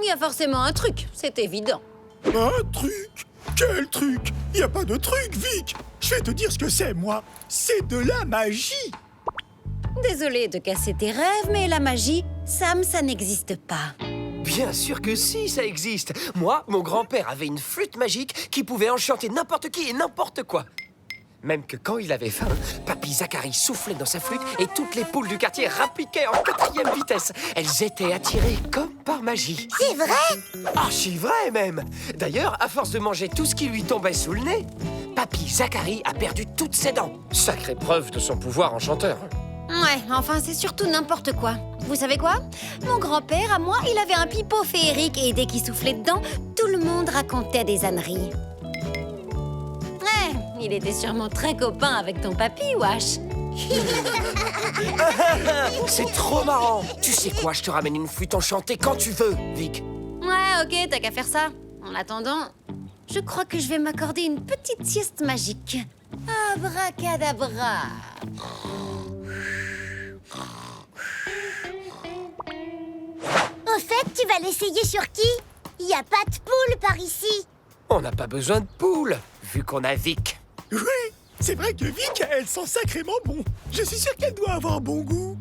Il y a forcément un truc, c'est évident. Un truc? Quel truc? Y a pas de truc, Vic. Je vais te dire ce que c'est, moi. C'est de la magie. Désolée de casser tes rêves, mais la magie, Sam, ça n'existe pas. Bien sûr que si, ça existe. Moi, mon grand-père avait une flûte magique qui pouvait enchanter n'importe qui et n'importe quoi. Même que quand il avait faim, Papy Zacharie soufflait dans sa flûte et toutes les poules du quartier rappiquaient en 4e vitesse. Elles étaient attirées comme par magie. C'est vrai? Archi vrai même. D'ailleurs, à force de manger tout ce qui lui tombait sous le nez, Papy Zacharie a perdu toutes ses dents. Sacrée preuve de son pouvoir enchanteur. Ouais, enfin, c'est surtout n'importe quoi. Vous savez quoi? Mon grand-père, à moi, il avait un pipeau féerique et dès qu'il soufflait dedans, tout le monde racontait des âneries. Ouais, il était sûrement très copain avec ton papy, Wash. C'est trop marrant. Tu sais quoi, je te ramène une flûte enchantée quand tu veux, Vic. Ouais, ok, t'as qu'à faire ça. En attendant, je crois que je vais m'accorder une petite sieste magique. Abracadabra. Au fait, tu vas l'essayer sur qui? Il n'y a pas de poule par ici. On n'a pas besoin de poules, vu qu'on a Vic. Oui, c'est vrai que Vic, elle sent sacrément bon. Je suis sûr qu'elle doit avoir bon goût.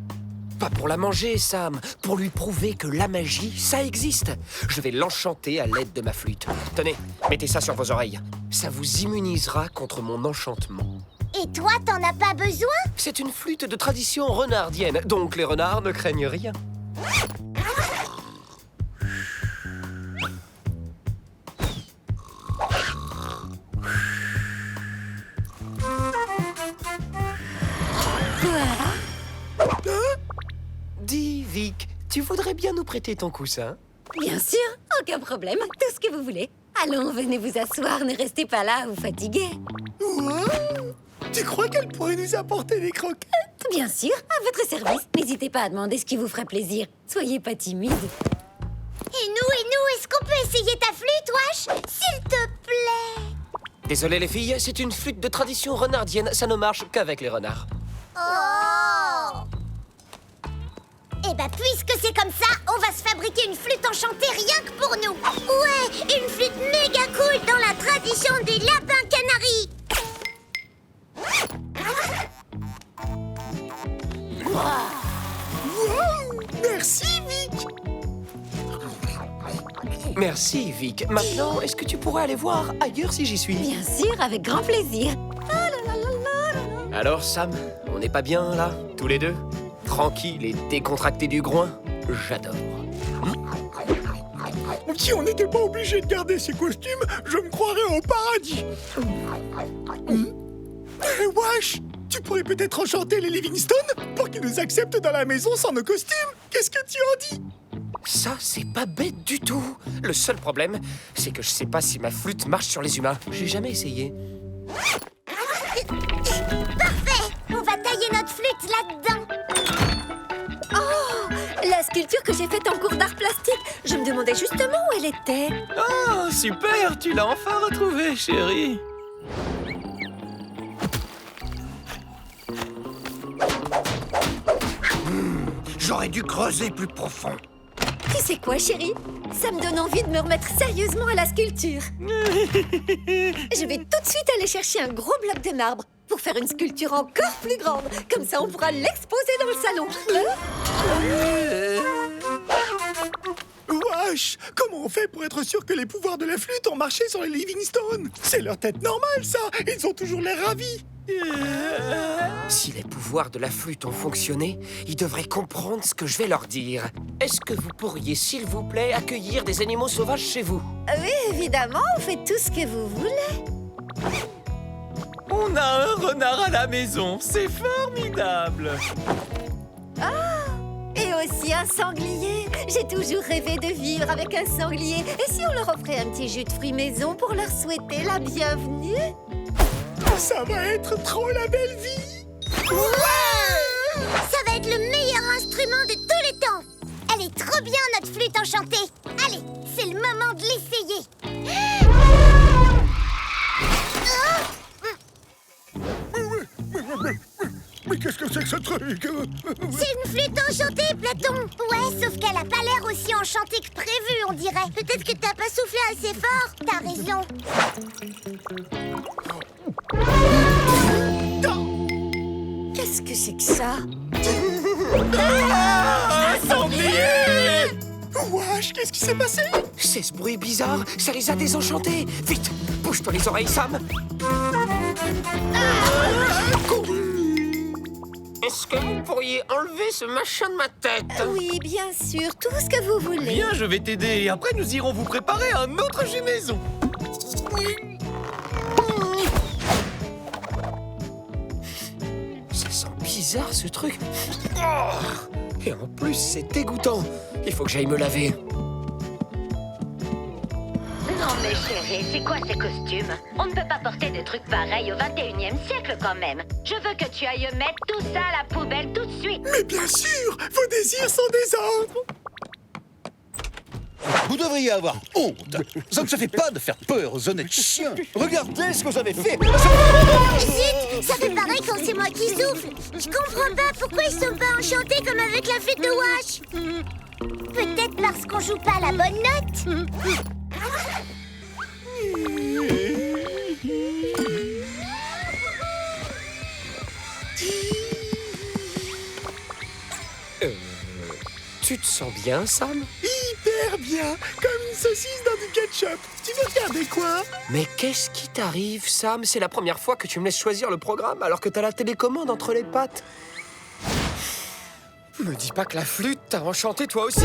Pas pour la manger, Sam, pour lui prouver que la magie, ça existe. Je vais l'enchanter à l'aide de ma flûte. Tenez, mettez ça sur vos oreilles. Ça vous immunisera contre mon enchantement. Et toi, t'en as pas besoin? C'est une flûte de tradition renardienne, donc les renards ne craignent rien. Dis, Vic, tu voudrais bien nous prêter ton coussin? Bien sûr, aucun problème, tout ce que vous voulez. Allons, venez vous asseoir, ne restez pas là à vous fatiguer. Ouais. Tu crois qu'elle pourrait nous apporter des croquettes? Bien sûr, à votre service. N'hésitez pas à demander ce qui vous ferait plaisir. Soyez pas timide. Et nous, est-ce qu'on peut essayer ta flûte, Wash? S'il te plaît. Désolé les filles, c'est une flûte de tradition renardienne, ça ne marche qu'avec les renards. Oh! Eh ben, puisque c'est comme ça, on va se fabriquer une flûte enchantée rien que pour nous. Ouais, une flûte méga cool dans la tradition des lapins canaris. Wow! Merci, Vic. Merci, Vic. Maintenant, est-ce que tu pourrais aller voir ailleurs si j'y suis? Bien sûr, avec grand plaisir. Alors, Sam, on n'est pas bien, là, tous les deux? Tranquille et décontracté du groin? J'adore. Si on n'était pas obligé de garder ces costumes, je me croirais au paradis. Wesh, tu pourrais peut-être enchanter les Livingstone pour qu'ils nous acceptent dans la maison sans nos costumes. Qu'est-ce que tu en dis? Ça, c'est pas bête du tout. Le seul problème, c'est que je sais pas si ma flûte marche sur les humains. J'ai jamais essayé. Parfait! On va tailler notre flûte là-dedans. La sculpture que j'ai faite en cours d'art plastique, je me demandais justement où elle était. Oh, super, tu l'as enfin retrouvée, chérie. J'aurais dû creuser plus profond. Tu sais quoi, chérie? Ça me donne envie de me remettre sérieusement à la sculpture. Je vais tout de suite aller chercher un gros bloc de marbre pour faire une sculpture encore plus grande. Comme ça, on pourra l'exposer dans le salon. Wesh, comment on fait pour être sûr que les pouvoirs de la flûte ont marché sur les Livingstone? C'est leur tête normale, ça. Ils ont toujours l'air ravis. Si les pouvoirs de la flûte ont fonctionné, ils devraient comprendre ce que je vais leur dire. Est-ce que vous pourriez, s'il vous plaît, accueillir des animaux sauvages chez vous? Oui, évidemment, faites tout ce que vous voulez. On a un renard à la maison, c'est formidable. Et aussi un sanglier. J'ai toujours rêvé de vivre avec un sanglier. Et si on leur offrait un petit jus de fruits maison pour leur souhaiter la bienvenue? Ça va être trop la belle vie. Ouais! Ça va être le meilleur instrument de tous les temps. Elle est trop bien, notre flûte enchantée. Allez, c'est le moment de l'essayer. Mais qu'est-ce que c'est que ce truc. C'est une flûte enchantée, Platon. Ouais, sauf qu'elle a pas l'air aussi enchantée que prévu, on dirait. Peut-être que t'as pas soufflé assez fort. T'as raison. Qu'est-ce que c'est que ça? Wesh, qu'est-ce qui s'est passé? C'est ce bruit bizarre, ça les a désenchantés. Vite, bouge-toi les oreilles, Sam. Est-ce que vous pourriez enlever ce machin de ma tête? Oui, bien sûr, tout ce que vous voulez. Bien, je vais t'aider. Et après, nous irons vous préparer un autre jus maison. Ça sent bizarre, ce truc. Oh, et en plus, c'est dégoûtant. Il faut que j'aille me laver. Non mais chérie, c'est quoi ces costumes? On ne peut pas porter des trucs pareils au 21e siècle quand même. Je veux que tu ailles mettre tout ça à la poubelle tout de suite. Mais bien sûr, vos désirs sont désordres. Vous devriez avoir honte. Ça ne se fait pas de faire peur aux honnêtes chiens. Regardez ce que vous avez fait. Zut, ça fait pareil quand c'est moi qui souffle. Je comprends pas pourquoi ils sont pas enchantés comme avec la flûte de Wash. Peut-être parce qu'on joue pas la bonne note. Tu te sens bien, Sam? Hyper bien, comme une saucisse dans du ketchup. Tu veux regarder quoi? Mais qu'est-ce qui t'arrive, Sam? C'est la première fois que tu me laisses choisir le programme alors que t'as la télécommande entre les pattes. Me dis pas que la flûte t'a enchanté toi aussi.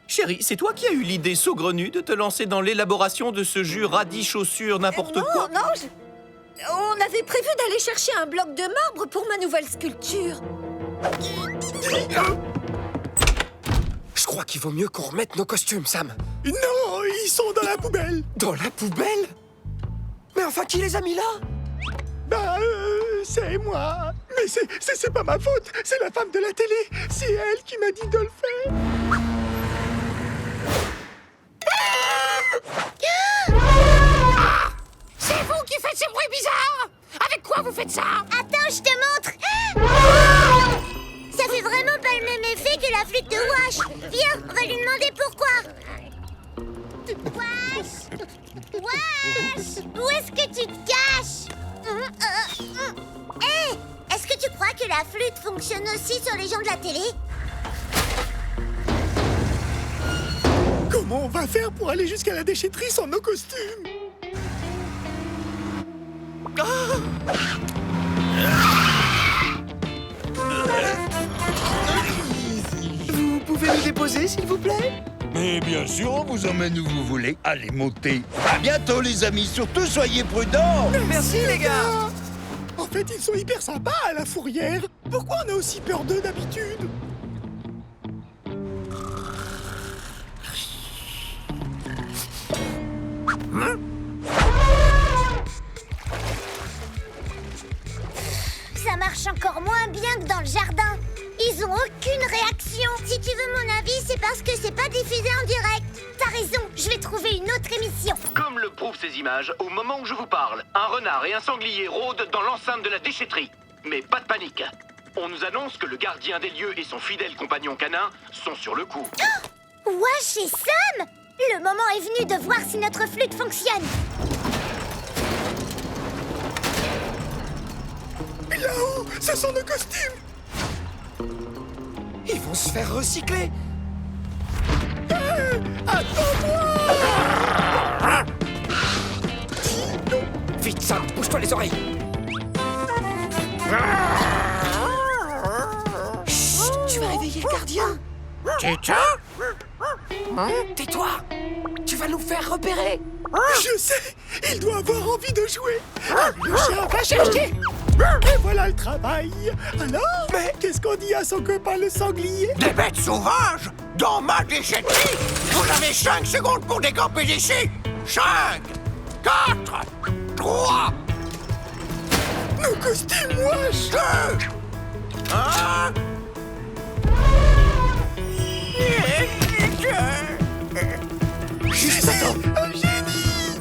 Chérie, c'est toi qui as eu l'idée saugrenue de te lancer dans l'élaboration de ce jus radis chaussure n'importe quoi. Non, on avait prévu d'aller chercher un bloc de marbre pour ma nouvelle sculpture. Je crois qu'il vaut mieux qu'on remette nos costumes, Sam. Non, ils sont dans la poubelle. Dans la poubelle? Mais enfin, qui les a mis là? Bah, c'est moi. Mais c'est pas ma faute. C'est la femme de la télé. C'est elle qui m'a dit de le faire. C'est vous qui faites ces bruits bizarres! Avec quoi vous faites ça? Attends, je te montre. Ça fait vraiment pas le même effet que la flûte de Wash. Viens, on va lui demander pourquoi. Wash! Wash! Où est-ce que tu te caches? Hé! Est-ce que tu crois que la flûte fonctionne aussi sur les gens de la télé? Comment on va faire pour aller jusqu'à la déchetterie sans nos costumes? Vous pouvez nous déposer, s'il vous plaît? Mais bien sûr, on vous emmène où vous voulez. Allez, montez. À bientôt, les amis. Surtout, soyez prudents. Merci, les gars! En fait, ils sont hyper sympas à la fourrière. Pourquoi on a aussi peur d'eux d'habitude? Ça marche encore moins bien que dans le jardin. Ils ont aucune réaction. Si tu veux mon avis, c'est parce que c'est pas diffusé en direct. T'as raison, je vais trouver une autre émission. Comme le prouvent ces images, au moment où je vous parle, un renard et un sanglier rôdent dans l'enceinte de la déchetterie. Mais pas de panique. On nous annonce que le gardien des lieux et son fidèle compagnon canin sont sur le coup. Wash et Sam! Le moment est venu de voir si notre flûte fonctionne. Là-haut, ce sont nos costumes. Ils vont se faire recycler! Attends-moi! Vite, Sam, bouge-toi les oreilles! Chut, tu vas réveiller le gardien! Tais-toi! Tu vas nous faire repérer! Je sais, il doit avoir envie de jouer. Le chien va chercher. Et voilà le travail. Alors, mais qu'est-ce qu'on dit à son copain le sanglier? Des bêtes sauvages dans ma déchetterie. Vous avez 5 secondes pour décamper d'ici. 5, 4, 3, Nos costumes, wesh. 2, 1. Juste attends! Un génie.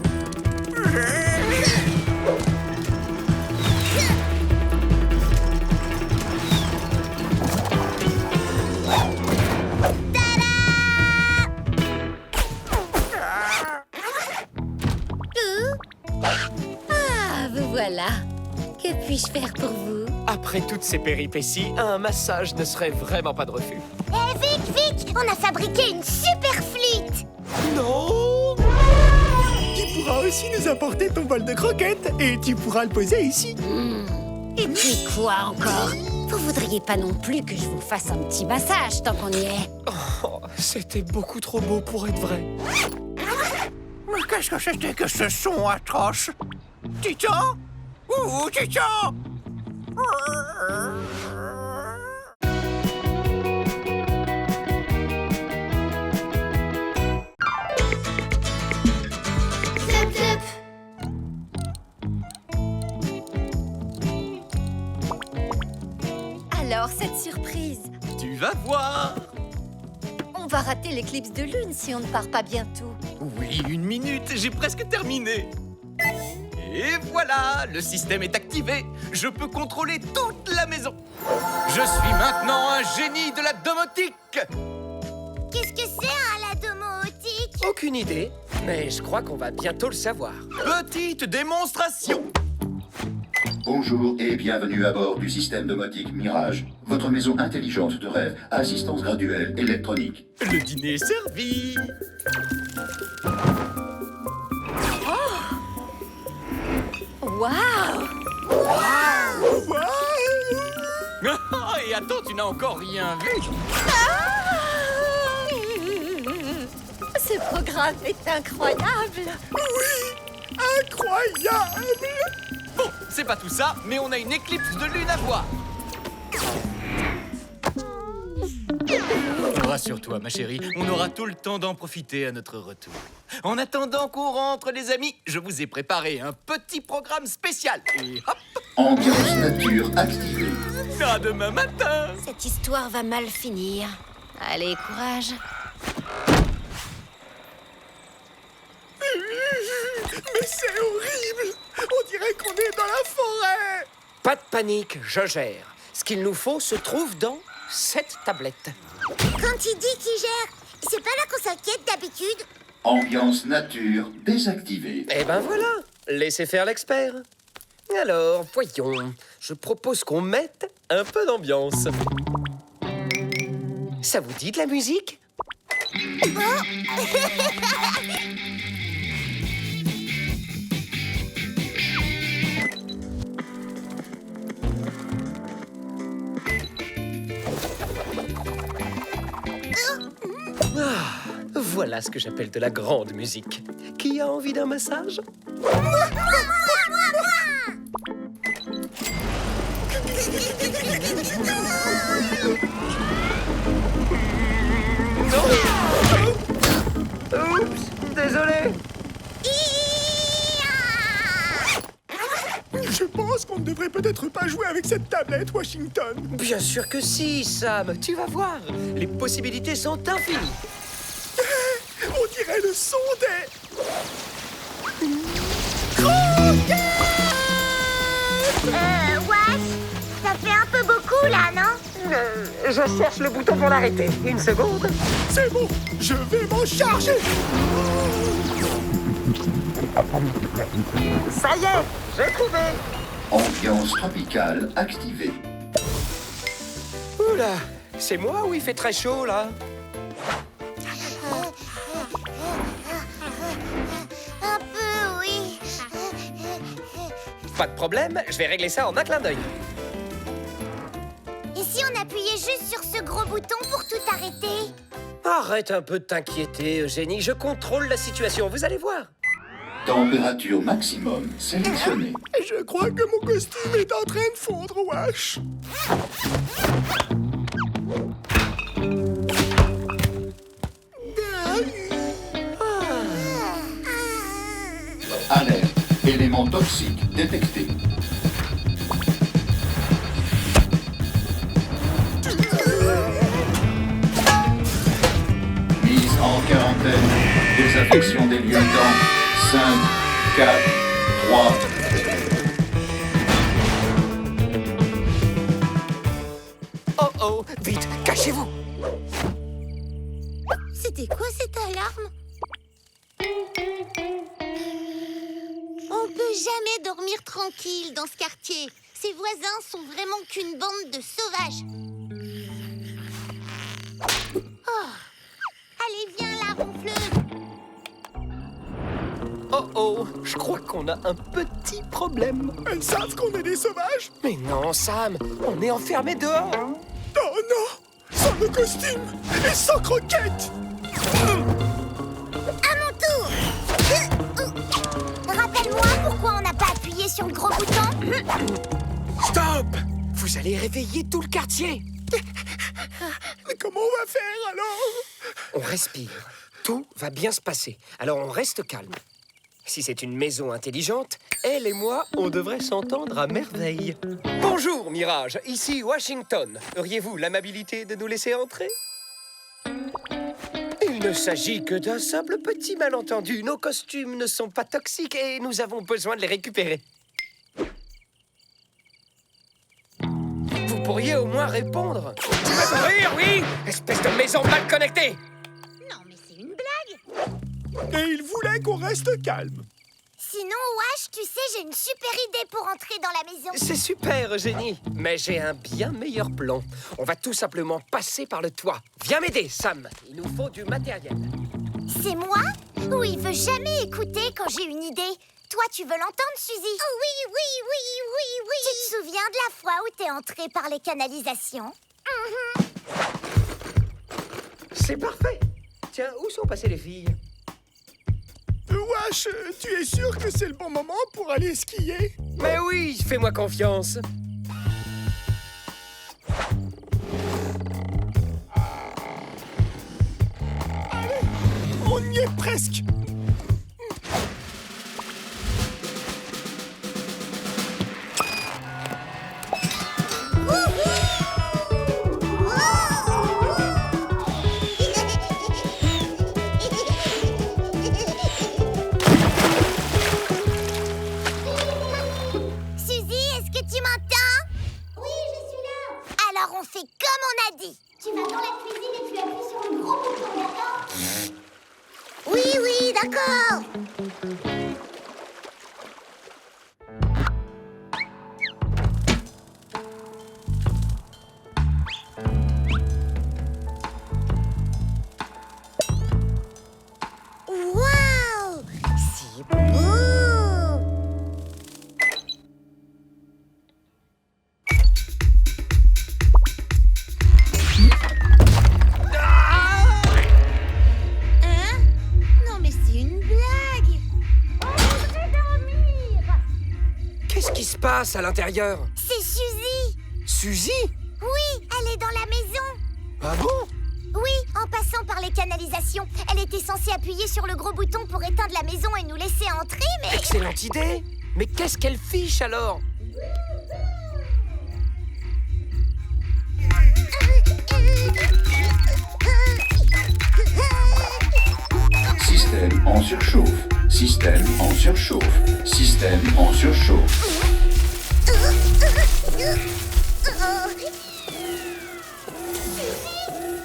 puis-je faire pour vous? Après toutes ces péripéties, un massage ne serait vraiment pas de refus. Eh, Vic, on a fabriqué une super flûte. Non! Tu pourras aussi nous apporter ton bol de croquettes et tu pourras le poser ici. Et puis quoi encore? Vous voudriez pas non plus que je vous fasse un petit massage tant qu'on y est? Oh, c'était beaucoup trop beau pour être vrai. Mais qu'est-ce que c'était que ce son atroce? Titan? Ouh, Titan! Alors, cette surprise, Tu vas voir. on va rater l'éclipse de lune si on ne part pas bientôt. Oui, 1 minute, j'ai presque terminé. Et voilà, le système est activé. Je peux contrôler toute la maison. Je suis maintenant un génie de la domotique. Qu'est-ce que c'est un la domotique? Aucune idée, mais je crois qu'on va bientôt le savoir. Petite démonstration. Bonjour et bienvenue à bord du système domotique Mirage, votre maison intelligente de rêve, assistance graduelle électronique. Le dîner est servi. Waouh! Et attends, tu n'as encore rien vu. Ce programme est incroyable! Incroyable! Bon, c'est pas tout ça, mais on a une éclipse de lune à voir. Rassure-toi, ma chérie, on aura tout le temps d'en profiter à notre retour. En attendant qu'on rentre, les amis, je vous ai préparé un petit programme spécial. Et hop, Ambiance nature activée. à demain matin. Cette histoire va mal finir. Allez, courage. Mais c'est horrible! On dirait qu'on est dans la forêt! Pas de panique, je gère. Ce qu'il nous faut se trouve dans cette tablette. Quand il dit qu'il gère, c'est pas là qu'on s'inquiète d'habitude. Ambiance nature désactivée. Eh ben voilà, laissez faire l'expert. Alors, voyons, je propose qu'on mette un peu d'ambiance. Ça vous dit de la musique? Ah, voilà ce que j'appelle de la grande musique. Qui a envie d'un massage? Oups, désolé. Je pense qu'on ne devrait peut-être pas jouer avec cette tablette, Washington. Bien sûr que si, Sam. Tu vas voir. Les possibilités sont infinies. On dirait le son des... Wesh, ça fait un peu beaucoup là, non? Je cherche le bouton pour l'arrêter. Une seconde. C'est bon, je vais m'en charger. Ça y est, j'ai trouvé. Ambiance tropicale activée. Oula, c'est moi ou il fait très chaud, là? Un peu, oui. Pas de problème, je vais régler ça en un clin d'œil. Et si on appuyait juste sur ce gros bouton pour tout arrêter? Arrête un peu de t'inquiéter, Eugénie. Je contrôle la situation, vous allez voir. Température maximum sélectionnée. Je crois que mon costume est en train de fondre, Wash. Alerte. Élément toxique détecté. Mise en quarantaine. Désaffection des lieux dans 5, 4, 3. Oh oh, vite, cachez-vous. C'était quoi cette alarme? On peut jamais dormir tranquille dans ce quartier. ses voisins sont vraiment qu'une bande de sauvages. Oh. Allez, viens là, ronfleuse. Oh oh, je crois qu'on a un petit problème. Elles savent qu'on est des sauvages? Mais non, Sam, on est enfermés dehors. Oh non! Sans nos costumes et sans croquettes! À mon tour. Rappelle-moi pourquoi on n'a pas appuyé sur le gros bouton. Stop! Vous allez réveiller tout le quartier. Mais comment on va faire alors? On respire. Tout va bien se passer. Alors on reste calme. Si c'est une maison intelligente, elle et moi, on devrait s'entendre à merveille. Bonjour, Mirage. Ici Washington. Auriez-vous l'amabilité de nous laisser entrer? Il ne s'agit que d'un simple petit malentendu. Nos costumes ne sont pas toxiques et nous avons besoin de les récupérer. Vous pourriez au moins répondre. Tu vas t'ouvrir, oui? Espèce de maison mal connectée! Non, mais c'est une blague. Et ils voulaient qu'on reste calme. Sinon, Wash, tu sais, j'ai une super idée pour entrer dans la maison. C'est super, Eugénie. Mais j'ai un bien meilleur plan. On va tout simplement passer par le toit. Viens m'aider, Sam. Il nous faut du matériel. C'est moi? Ou il veut jamais écouter quand j'ai une idée? Toi, tu veux l'entendre, Suzy? Oh oui. Tu te souviens de la fois où t'es entrée par les canalisations? C'est parfait. Tiens, où sont passées les filles? Wesh, tu es sûr que c'est le bon moment pour aller skier? Mais oui, fais-moi confiance. Allez, on y est presque. Suzy, est-ce que tu m'entends? Oui, je suis là. Alors, on fait comme on a dit. Tu vas dans la cuisine et tu appuies sur le gros bouton, d'accord? Oui, d'accord. Waouh! C'est beau! Hein? Non, mais c'est une blague! On voudrait dormir! Qu'est-ce qui se passe à l'intérieur? C'est Suzy! Suzy? Oui, elle est dans la maison! Ah bon? Oui, en passant par les canalisations. Elle était censée appuyer sur le gros bouton pour éteindre la maison et nous laisser entrer, mais... Excellente idée. Mais qu'est-ce qu'elle fiche alors? Système en surchauffe. Système en surchauffe. Système en surchauffe.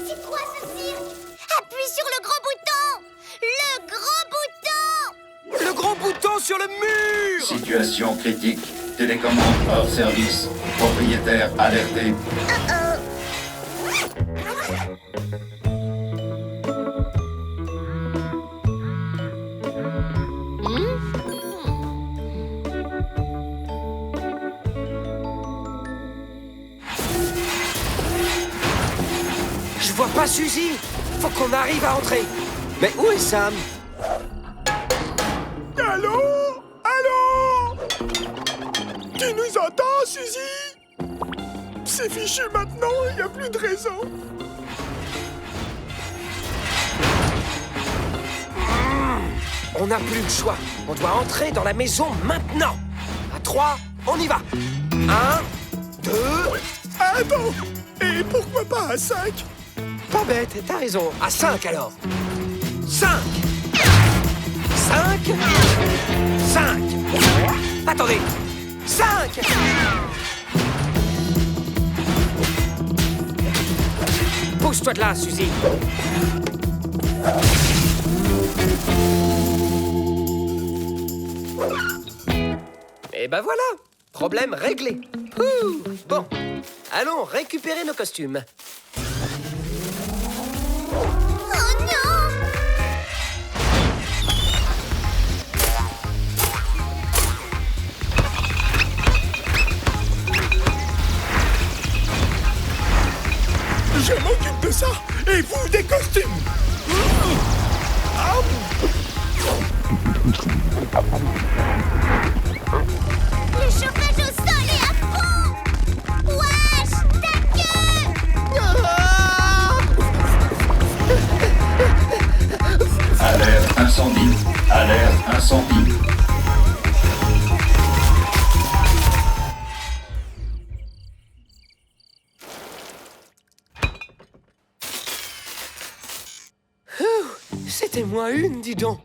C'est quoi ce cirque? Appuie sur le gros bouton! Le gros bouton! Le gros bouton sur le mur! Situation critique. Télécommande hors service. Propriétaire alerté. Je vois pas Suzy. Faut qu'on arrive à entrer. Mais où est Sam? Allô? Allô? Tu nous entends, Suzy? C'est fichu maintenant, il n'y a plus de raison. On n'a plus le choix. On doit entrer dans la maison maintenant. À 3, on y va. 1, 2... Attends! Et pourquoi pas à 5? Pas bête, t'as raison. À 5 alors. 5. 5. 5. Attendez. 5. Pousse-toi de là, Suzy. Et ben voilà. Problème réglé. Ouh, bon, allons récupérer nos costumes. Oh non! Je m'occupe de ça. Et vous, des costumes. Le chauffage au sol est à fond! Wesh! Ta queue! Alerte incendie. Alerte incendie. C'était moins une, dis donc.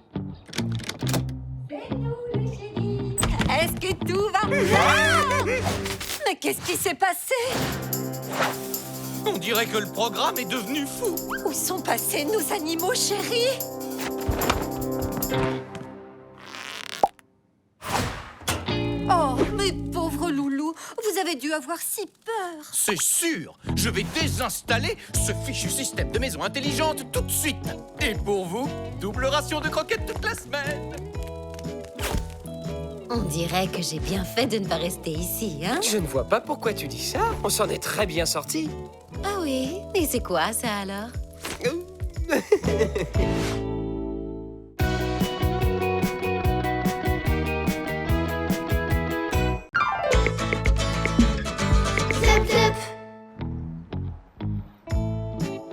Est-ce que tout va bien? Mais qu'est-ce qui s'est passé? On dirait que le programme est devenu fou. Où sont passés nos animaux chéris? Oh, mes pauvres loulous, vous avez dû avoir si peur. C'est sûr. Je vais désinstaller ce fichu système de maison intelligente tout de suite. Et pour vous, double ration de croquettes toute la semaine. On dirait que j'ai bien fait de ne pas rester ici, hein? Je ne vois pas pourquoi tu dis ça. On s'en est très bien sortis. Ah oui? Et c'est quoi ça alors?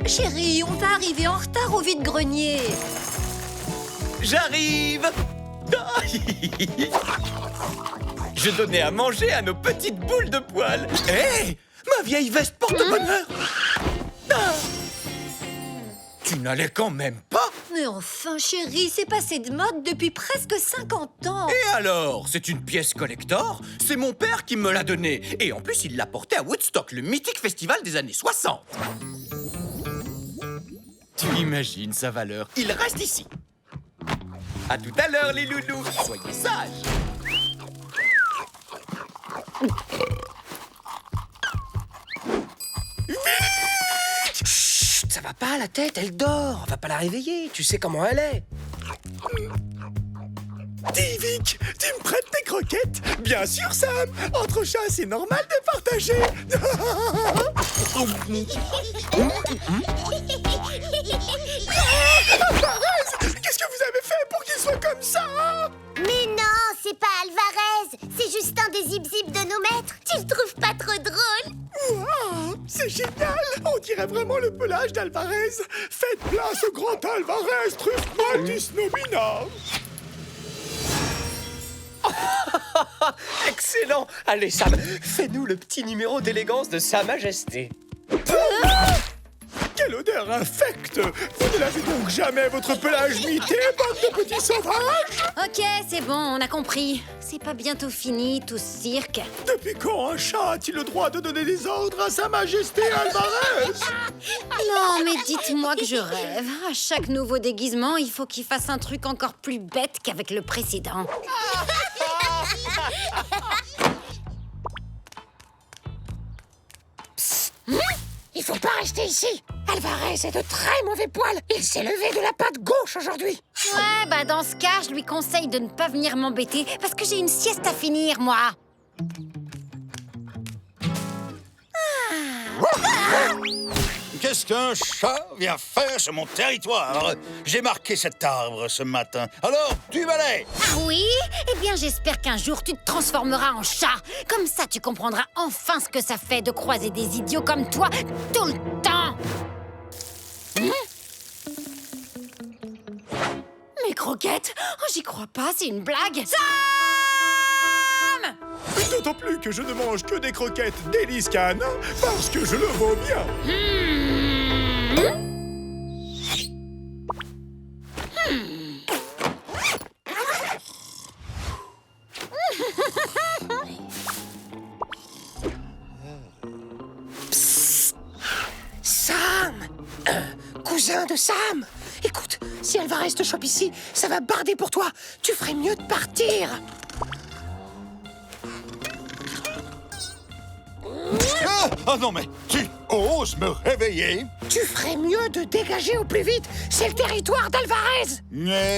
Chérie, on va arriver en retard au vide-grenier. J'arrive. Je donnais à manger à nos petites boules de poils. Hé, ma vieille veste porte-bonheur. Tu n'allais quand même pas? Mais enfin, chérie, c'est passé de mode depuis presque 50 ans. Et alors? C'est une pièce collector? C'est mon père qui me l'a donnée. Et en plus, il l'a portée à Woodstock, le mythique festival des années 60. Tu imagines sa valeur? Il reste ici. À tout à l'heure, les loulous. Soyez sages. Chut, ça va pas, la tête, elle dort. On va pas la réveiller, tu sais comment elle est. Dis, Vic, tu me prêtes tes croquettes? Bien sûr, Sam. Entre chats, c'est normal de partager. Alvarez, qu'est-ce que vous avez fait pour qu'il soit comme ça? Mais non, c'est pas Alvarez. C'est juste un des zip-zip de nos maîtres. Tu le trouves pas trop drôle? Wow, c'est génial. On dirait vraiment le pelage d'Alvarez. Faites place au grand Alvarez, truffe Maltus Nobina. Excellent. Allez, Sam, fais-nous le petit numéro d'élégance de Sa Majesté. Quelle odeur infecte! Vous ne l'avez donc jamais votre pelage mité, bande de petits sauvages? Ok, c'est bon, on a compris. C'est pas bientôt fini, tout ce cirque. Depuis quand un chat a-t-il le droit de donner des ordres à Sa Majesté Alvarez? Non, mais dites-moi que je rêve. À chaque nouveau déguisement, il faut qu'il fasse un truc encore plus bête qu'avec le précédent. Il faut pas rester ici. Alvarez est de très mauvais poil. Il s'est levé de la patte gauche aujourd'hui. Ouais, bah dans ce cas, je lui conseille de ne pas venir m'embêter parce que j'ai une sieste à finir, moi. Qu'est-ce qu'un chat vient faire sur mon territoire? J'ai marqué cet arbre ce matin. Alors, tu balais? Ah oui? Eh bien, j'espère qu'un jour, tu te transformeras en chat. Comme ça, tu comprendras enfin ce que ça fait de croiser des idiots comme toi tout le temps. Mes croquettes? Oh, j'y crois pas, c'est une blague. Sam! D'autant plus que je ne mange que des croquettes d'Élise Canin parce que je le vaux bien. Psst. Sam! Cousin de Sam! Écoute, si Alvarez te chope ici, ça va barder pour toi. Tu ferais mieux de partir. Ah non, mais tu oses me réveiller? Tu ferais mieux de dégager au plus vite. C'est le territoire d'Alvarez.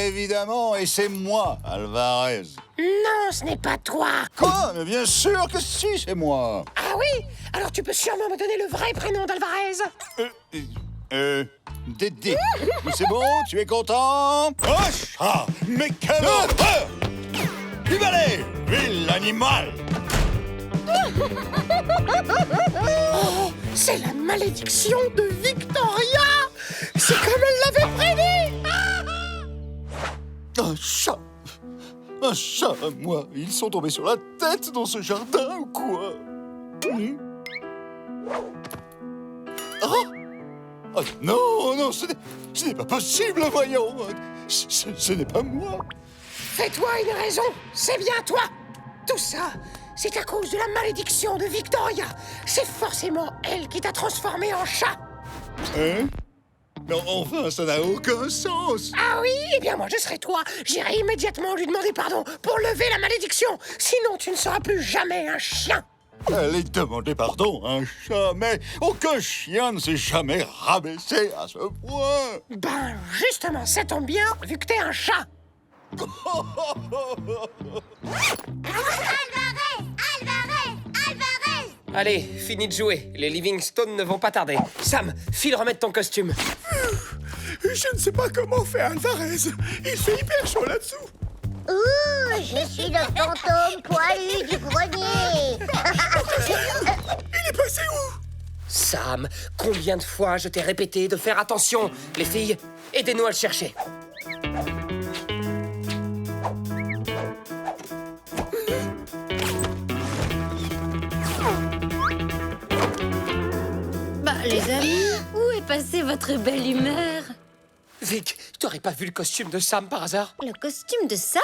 Évidemment, et c'est moi, Alvarez. Non, ce n'est pas toi. Quoi? Mais bien sûr que si, c'est moi. Ah oui? Alors tu peux sûrement me donner le vrai prénom d'Alvarez. Dédé. C'est bon, tu es content? Oh, chat! Mais quelle horreur! Du balai, vil animal! Oh, c'est la malédiction de Victoria. C'est comme elle l'avait prédit. Un chat! Un chat à moi! Ils sont tombés sur la tête dans ce jardin ou quoi? Oh! Oh, non, non, ce n'est pas possible, voyons! Ce n'est pas moi! Fais-toi une raison, c'est bien toi. Tout ça, c'est à cause de la malédiction de Victoria. C'est forcément elle qui t'a transformé en chat. Hein? Non, enfin, ça n'a aucun sens! Ah oui? Eh bien moi je serai toi. J'irai immédiatement lui demander pardon pour lever la malédiction. Sinon tu ne seras plus jamais un chien. Allez demander pardon à un chat, mais aucun chien ne s'est jamais rabaissé à ce point! Ben justement, ça tombe bien, vu que t'es un chat. Allez, fini de jouer. Les Livingstone ne vont pas tarder. Sam, file remettre ton costume. Je ne sais pas comment fait Alvarez. Il fait hyper chaud là-dessous. Ouh, je suis le fantôme poilu du grenier. Il est passé où? Sam, combien de fois je t'ai répété de faire attention? Les filles, aidez-nous à le chercher. Bah, les amis, où est passée votre belle humeur? Vic, t'aurais pas vu le costume de Sam par hasard? Le costume de Sam?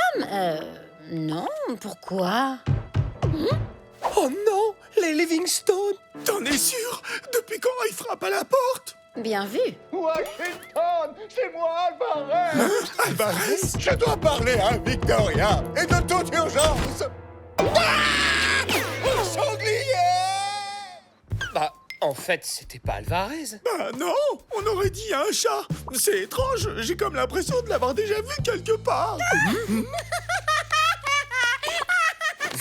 Non, pourquoi? Oh non, les Livingstone! T'en es sûr? Depuis quand il frappe à la porte? Bien vu. Washington, c'est moi, Alvarez! Alvarez? Je dois parler à Victoria, et de toute urgence! Un sanglier! Bah, en fait, c'était pas Alvarez. Bah non, on aurait dit un chat. C'est étrange, j'ai comme l'impression de l'avoir déjà vu quelque part.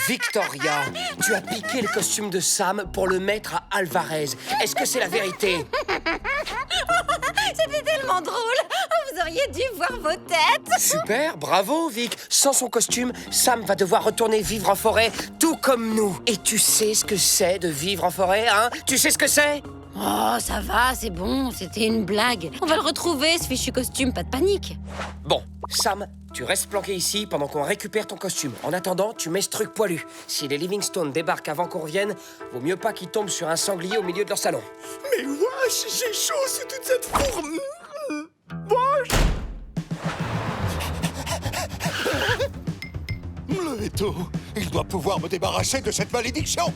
Victoria, tu as piqué le costume de Sam pour le mettre à Alvarez. Est-ce que c'est la vérité? C'était tellement drôle. Vous auriez dû voir vos têtes. Super, bravo Vic. Sans son costume, Sam va devoir retourner vivre en forêt, tout comme nous. Et tu sais ce que c'est de vivre en forêt, hein? Tu sais ce que c'est? Oh, ça va, c'est bon, c'était une blague. On va le retrouver, ce fichu costume, pas de panique. Bon, Sam, tu restes planqué ici pendant qu'on récupère ton costume. En attendant, tu mets ce truc poilu. Si les Livingstone débarquent avant qu'on revienne, vaut mieux pas qu'ils tombent sur un sanglier au milieu de leur salon. Mais wesh, j'ai chaud sous toute cette fourme. Wesh. Le Héto, il doit pouvoir me débarrasser de cette malédiction!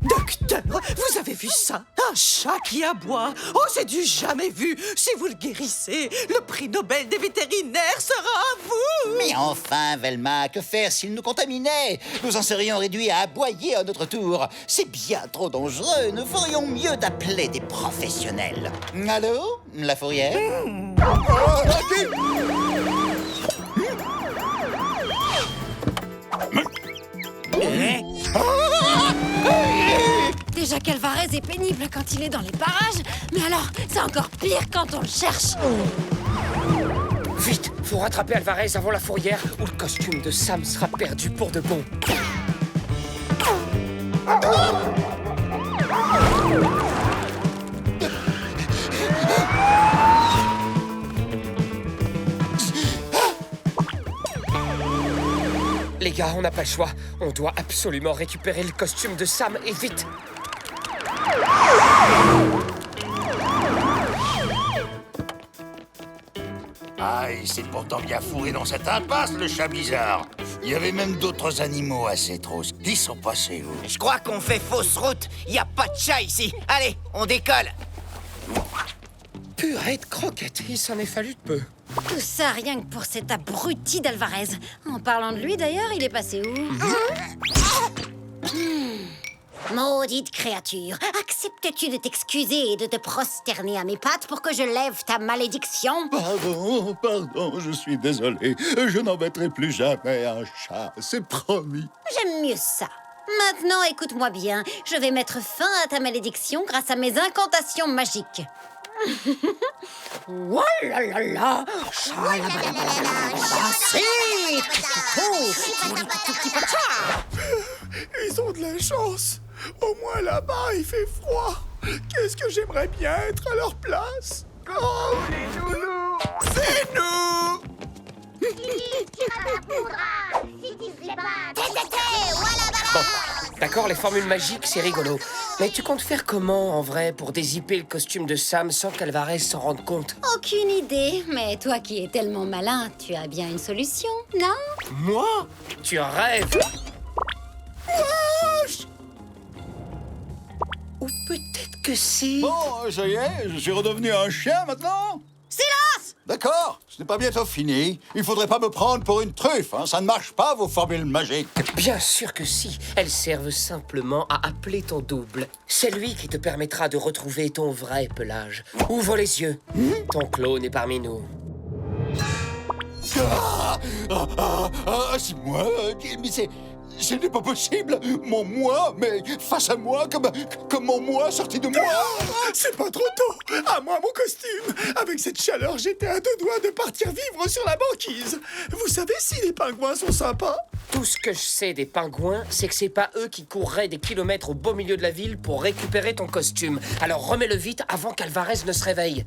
Docteur, vous avez vu ça? Un chat qui aboie? Oh, c'est du jamais vu! Si vous le guérissez, le prix Nobel des vétérinaires sera à vous! Mais enfin, Velma, que faire s'il nous contaminait? Nous en serions réduits à aboyer à notre tour. C'est bien trop dangereux. Nous ferions mieux d'appeler des professionnels. Allô, la fourrière? Déjà qu'Alvarez est pénible quand il est dans les parages, mais alors, c'est encore pire quand on le cherche. Vite, faut rattraper Alvarez avant la fourrière ou le costume de Sam sera perdu pour de bon. Les gars, on n'a pas le choix. On doit absolument récupérer le costume de Sam et vite. Aïe, c'est pourtant bien fourré dans cette impasse, le chat bizarre. Il y avait même d'autres animaux assez trop. Qui sont passés, où? Je crois qu'on fait fausse route. Il n'y a pas de chat ici. Allez, on décolle. Purée de croquettes, il s'en est fallu de peu. Tout ça rien que pour cet abruti d'Alvarez. En parlant de lui d'ailleurs, il est passé où? Maudite créature, acceptes-tu de t'excuser et de te prosterner à mes pattes pour que je lève ta malédiction? Pardon, je suis désolé. Je n'embêterai plus jamais un chat, c'est promis. J'aime mieux ça. Maintenant, écoute-moi bien. Je vais mettre fin à ta malédiction grâce à mes incantations magiques. Oualala, Ils ont de la chance. Au moins là-bas, il fait froid. Qu'est-ce que j'aimerais bien être à leur place. Oh, les nounous, c'est nous. Bon, d'accord, les formules magiques, c'est rigolo. Mais tu comptes faire comment, en vrai, pour dézipper le costume de Sam sans qu'Alvarez s'en rende compte? Aucune idée, mais toi qui es tellement malin, tu as bien une solution, non? Moi? Tu rêves? Ou peut-être que si... Bon, ça y est, je suis redevenu un chien maintenant. Silence! D'accord, ce n'est pas bientôt fini. Il faudrait pas me prendre pour une truffe, hein. Ça ne marche pas, vos formules magiques. Bien sûr que si. Elles servent simplement à appeler ton double. C'est lui qui te permettra de retrouver ton vrai pelage. Ouvre les yeux. Ton clone est parmi nous. C'est moi. Mais ce n'est pas possible. Mon moi, mais face à moi, comme mon moi sorti de moi. C'est pas trop tôt. À moi, mon costume. Avec cette chaleur, j'étais à 2 doigts de partir vivre sur la banquise. Vous savez si les pingouins sont sympas? Tout ce que je sais des pingouins, c'est que c'est pas eux qui courraient des kilomètres au beau milieu de la ville pour récupérer ton costume. Alors remets-le vite avant qu'Alvarez ne se réveille.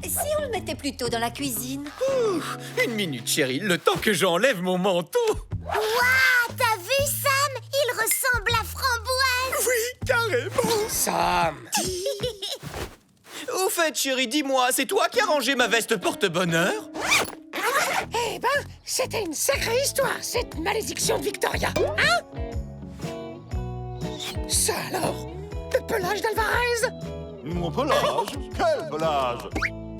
Si on le mettait plutôt dans la cuisine? Une minute, chérie, le temps que j'enlève mon manteau. Waouh, t'as vu, Sam? Il ressemble à Framboise. Oui, carrément. Sam! Au fait, chérie, dis-moi, c'est toi qui as rangé ma veste porte-bonheur? Eh ben, c'était une sacrée histoire, cette malédiction de Victoria, hein? Ça alors? Le pelage d'Alvarez? Mon pelage? Quel pelage?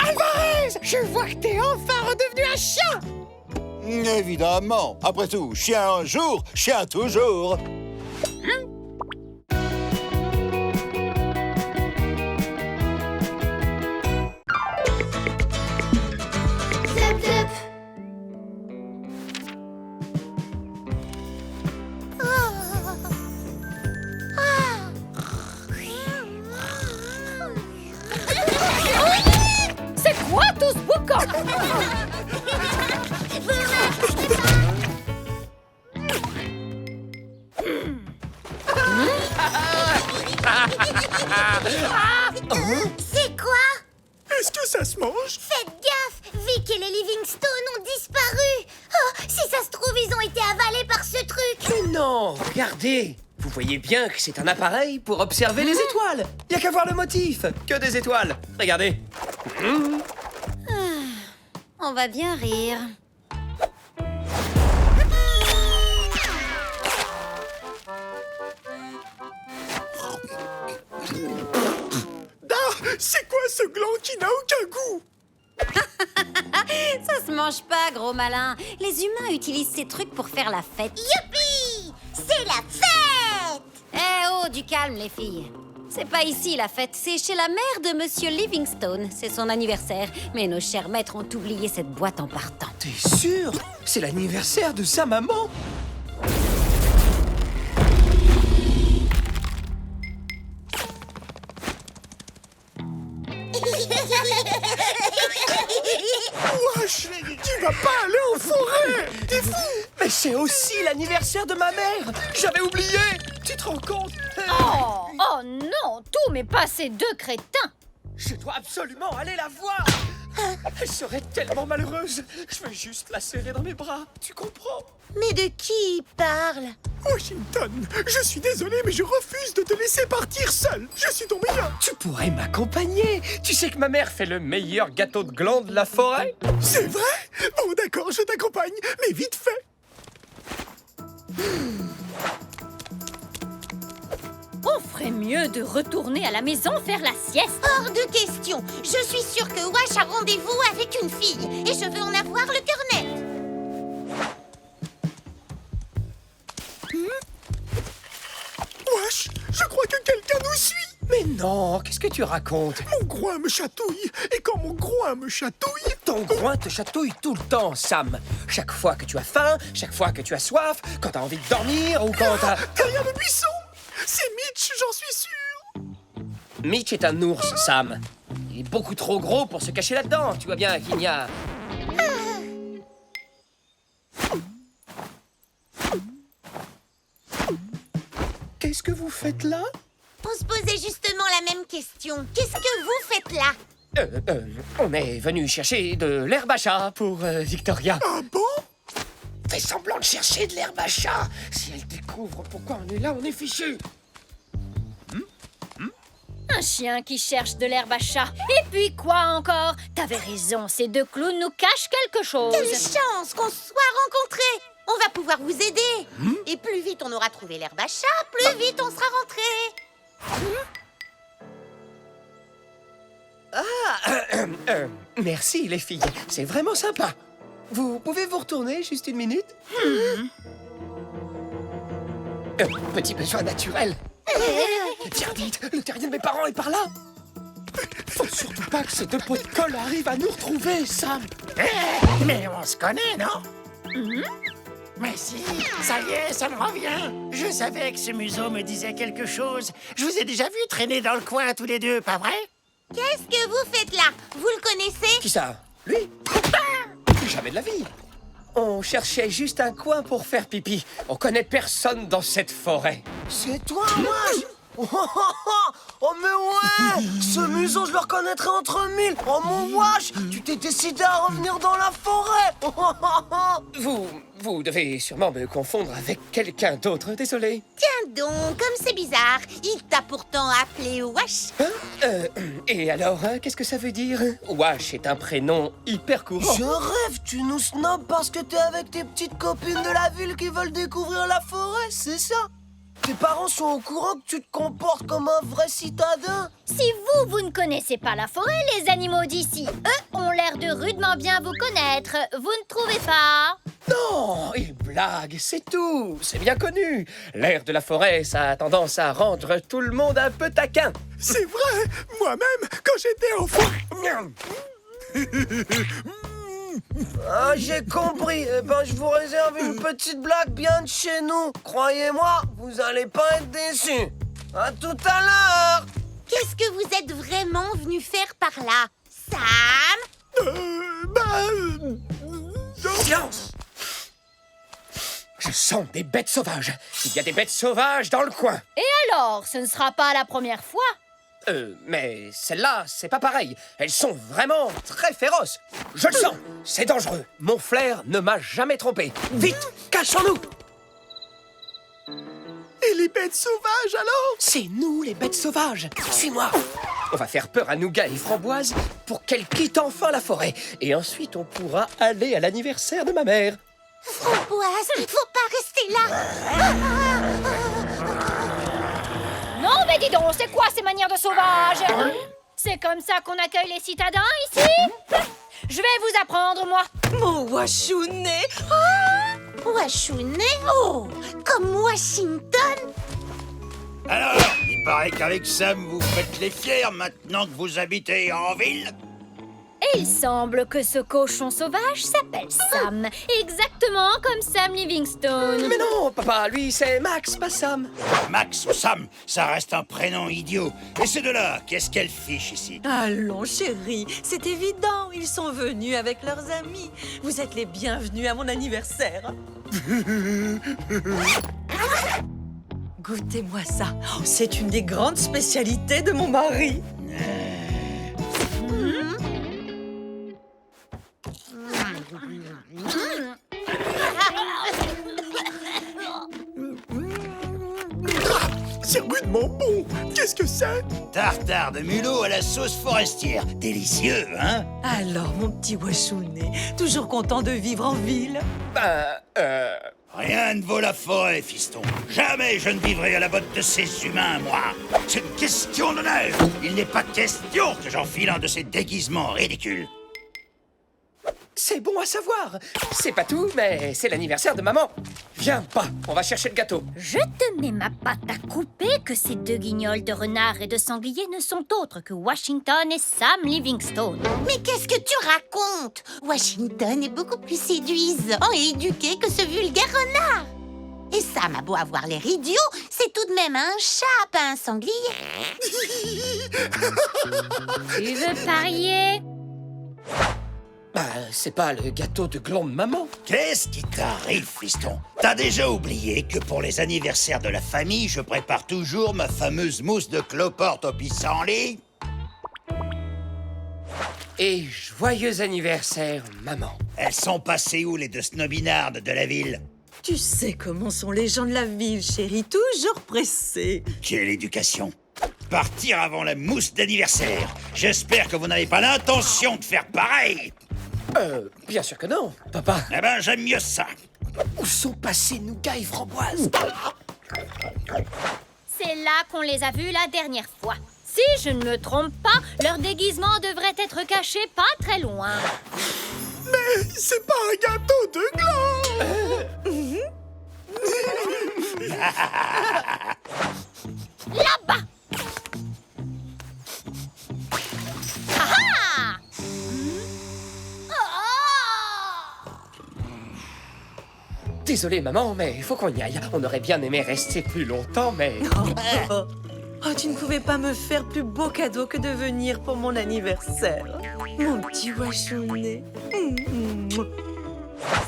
Alvarez! Je vois que t'es enfin redevenu un chien! Évidemment. Après tout, chien un jour, chien toujours. C'est quoi tout ce boucan? C'est quoi? Est-ce que ça se mange? Faites gaffe! Vic et les Livingstone ont disparu! Oh, si ça se trouve, ils ont été avalés par ce truc! Mais non, regardez! Vous voyez bien que c'est un appareil pour observer les étoiles. Y a qu'à voir le motif. Que des étoiles. Regardez. On va bien rire. Ah, c'est quoi ce gland qui n'a aucun goût? Ça se mange pas, gros malin. Les humains utilisent ces trucs pour faire la fête. Youpi! C'est la fête! Eh oh, du calme, les filles. C'est pas ici la fête, c'est chez la mère de Monsieur Livingstone. C'est son anniversaire, mais nos chers maîtres ont oublié cette boîte en partant. T'es sûr? C'est l'anniversaire de sa maman. Wesh, tu vas pas aller en forêt? T'es fou? Mais c'est aussi l'anniversaire de ma mère. J'avais oublié. Tu te rends compte? Oh non, tout mais pas ces deux crétins. Je dois absolument aller la voir. Elle serait tellement malheureuse. Je vais juste la serrer dans mes bras. Tu comprends? Mais de qui il parle? Washington, je suis désolé, mais je refuse de te laisser partir seul. Je suis ton meilleur. Tu pourrais m'accompagner. Tu sais que ma mère fait le meilleur gâteau de gland de la forêt. C'est vrai? Bon, d'accord, je t'accompagne, mais vite fait. Ouf, ferait mieux de retourner à la maison faire la sieste. Hors de question. Je suis sûre que Wash a rendez-vous avec une fille et je veux en avoir le cœur net. Wesh, je crois que quelqu'un nous suit. Mais non, qu'est-ce que tu racontes? Mon groin me chatouille. Et quand mon groin me chatouille... Ton groin te chatouille tout le temps, Sam. Chaque fois que tu as faim, chaque fois que tu as soif, quand t'as envie de dormir ou quand t'as... Derrière le buisson. C'est Mitch, j'en suis sûr. Mitch est un ours, Sam. Il est beaucoup trop gros pour se cacher là-dedans. Tu vois bien qu'il n'y a... Qu'est-ce que vous faites là? On se posait justement la même question. Qu'est-ce que vous faites là? On est venu chercher de l'herbe à chat pour Victoria. Ah bon? Fais semblant de chercher de l'herbe à chat. Si elle découvre pourquoi on est là, on est fichu. Un chien qui cherche de l'herbe à chat. Et puis quoi encore? T'avais raison, ces deux clowns nous cachent quelque chose. Quelle chance qu'on se soit rencontrés. On va pouvoir vous aider. Et plus vite on aura trouvé l'herbe à chat, plus vite on sera rentrés. Merci les filles, c'est vraiment sympa. Vous pouvez vous retourner juste une minute? Petit besoin naturel. Tiens vite, le terrier de mes parents est par là. Faut surtout pas que ces deux pots de colle arrivent à nous retrouver, Sam. Mais on se connaît, non? Mais si, ça y est, ça me revient. Je savais que ce museau me disait quelque chose. Je vous ai déjà vu traîner dans le coin tous les deux, pas vrai? Qu'est-ce que vous faites là? Vous le connaissez? Qui ça? Lui? Jamais de la vie. On cherchait juste un coin pour faire pipi. On connaît personne dans cette forêt. C'est toi, Wash? Oh mais ouais! Ce museau, je le reconnaîtrais entre mille. Oh mon Wash, tu t'es décidé à revenir dans la forêt. Vous devez sûrement me confondre avec quelqu'un d'autre, désolé. Tiens donc, comme c'est bizarre. Il t'a pourtant appelé Wash. Et alors, qu'est-ce que ça veut dire? Wash est un prénom hyper courant. Je rêve, tu nous snobs parce que t'es avec tes petites copines de la ville qui veulent découvrir la forêt, c'est ça? Tes parents sont au courant que tu te comportes comme un vrai citadin? Si vous ne connaissez pas la forêt, les animaux d'ici, eux, ont l'air de rudement bien vous connaître. Vous ne trouvez pas? Non, il blague, c'est tout. C'est bien connu. L'air de la forêt, ça a tendance à rendre tout le monde un peu taquin. C'est vrai. Moi-même, quand j'étais enfant... Ah, j'ai compris. Eh ben, je vous réserve une petite blague bien de chez nous. Croyez-moi, vous allez pas être déçus. À tout à l'heure. Qu'est-ce que vous êtes vraiment venu faire par là, Sam? Silence! Je sens des bêtes sauvages. Il y a des bêtes sauvages dans le coin. Et alors, ce ne sera pas la première fois? Mais celles-là, c'est pas pareil. Elles sont vraiment très féroces. Je le sens, c'est dangereux. Mon flair ne m'a jamais trompé. Vite, cachons-nous! Et les bêtes sauvages, alors? C'est nous, les bêtes sauvages. Suis-moi. On va faire peur à Nougat et Framboise pour qu'elles quittent enfin la forêt. Et ensuite, on pourra aller à l'anniversaire de ma mère. Framboise, faut pas rester là. Non, mais dis donc, c'est quoi ces manières de sauvage? C'est comme ça qu'on accueille les citadins ici? Je vais vous apprendre, moi. Mon Washouné. Washouné? Oh, comme Washington? Alors, il paraît qu'avec Sam, vous faites les fiers maintenant que vous habitez en ville. Et il semble que ce cochon sauvage s'appelle Sam, exactement comme Sam Livingstone. Mais non, papa, lui, c'est Max, pas Sam. Max ou Sam, ça reste un prénom idiot. Et ces deux-là, qu'est-ce qu'elles fichent ici? Allons, chérie, c'est évident, ils sont venus avec leurs amis. Vous êtes les bienvenus à mon anniversaire. Goûtez-moi ça. Oh, c'est une des grandes spécialités de mon mari. C'est rudement bon. Qu'est-ce que c'est? Tartare de mulot à la sauce forestière. Délicieux, hein? Alors, mon petit Washouné, toujours content de vivre en ville? Rien ne vaut la forêt, fiston. Jamais je ne vivrai à la botte de ces humains, moi. C'est une question d'honneur. Il n'est pas question que j'enfile un de ces déguisements ridicules. C'est bon à savoir. C'est pas tout, mais c'est l'anniversaire de maman. Viens, pas, on va chercher le gâteau. Je te mets ma patte à couper que ces deux guignols de renard et de sanglier ne sont autres que Washington et Sam Livingstone. Mais qu'est-ce que tu racontes? Washington est beaucoup plus séduisant et éduqué que ce vulgaire renard. Et Sam a beau avoir l'air idiot, c'est tout de même un chat, pas un sanglier. Tu veux parier? Bah, c'est pas le gâteau de gland de maman. Qu'est-ce qui t'arrive, fiston? T'as déjà oublié que pour les anniversaires de la famille, je prépare toujours ma fameuse mousse de cloporte au pissenlit? Et joyeux anniversaire, maman. Elles sont passées où, les deux snobinardes de la ville? Tu sais comment sont les gens de la ville, chérie, toujours pressés. Quelle éducation! Partir avant la mousse d'anniversaire. J'espère que vous n'avez pas l'intention de faire pareil. Bien sûr que non, papa. Eh ben, j'aime mieux ça. Où sont passés nougat et framboise? C'est là qu'on les a vus la dernière fois. Si je ne me trompe pas, leur déguisement devrait être caché pas très loin. Mais c'est pas un gâteau de gland. Là-bas! Ah! Désolé, maman, mais il faut qu'on y aille. On aurait bien aimé rester plus longtemps, mais... Oh, tu ne pouvais pas me faire plus beau cadeau que de venir pour mon anniversaire. Mon petit Washounet.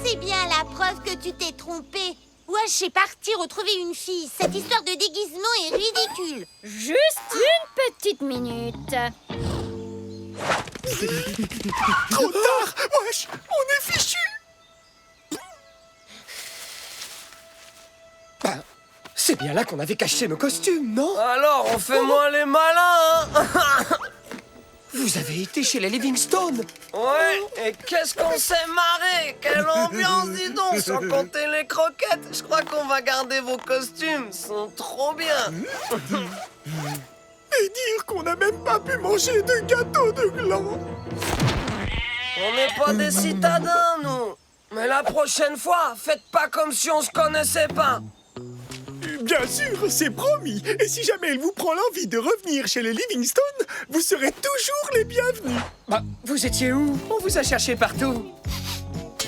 C'est bien la preuve que tu t'es trompé. Wesh est parti retrouver une fille. Cette histoire de déguisement est ridicule. Juste une petite minute. Trop tard. Wesh, on est fichu. Bah, c'est bien là qu'on avait caché nos costumes, non? Alors, on fait moins les malins, hein. Vous avez été chez les Livingstone? Ouais, et qu'est-ce qu'on s'est marré. Quelle ambiance, dis donc. Sans compter les croquettes. Je crois qu'on va garder vos costumes. Ils sont trop bien. Et dire qu'on n'a même pas pu manger de gâteau de gland. On n'est pas des citadins, nous. Mais la prochaine fois, faites pas comme si on se connaissait pas. Bien sûr, c'est promis. Et si jamais il vous prend l'envie de revenir chez les Livingstone, vous serez toujours les bienvenus. Bah, vous étiez où? On vous a cherché partout.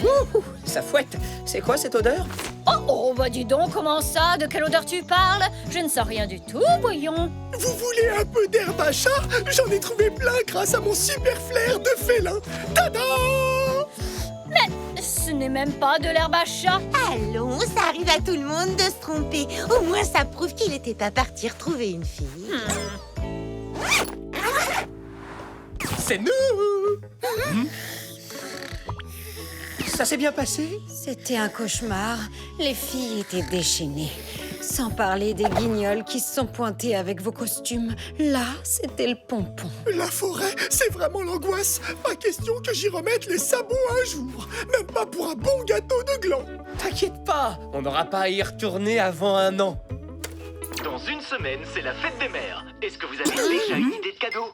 Ouh, ça fouette. C'est quoi cette odeur? Oh, bah dis donc, comment ça? De quelle odeur tu parles? Je ne sens rien du tout, voyons. Vous voulez un peu d'herbe à chat? J'en ai trouvé plein grâce à mon super flair de félin. Tada! Mais ce n'est même pas de l'herbe à chat. Allons, ça arrive à tout le monde de se tromper. Au moins, ça prouve qu'il n'était pas parti retrouver une fille. C'est nous! Ça s'est bien passé? C'était un cauchemar. Les filles étaient déchaînées. Sans parler des guignols qui se sont pointés avec vos costumes. Là, c'était le pompon. La forêt, c'est vraiment l'angoisse. Pas question que j'y remette les sabots un jour. Même pas pour un bon gâteau de gland. T'inquiète pas, on n'aura pas à y retourner avant 1 an. Dans une semaine, c'est la fête des mères. Est-ce que vous avez déjà une idée de cadeau?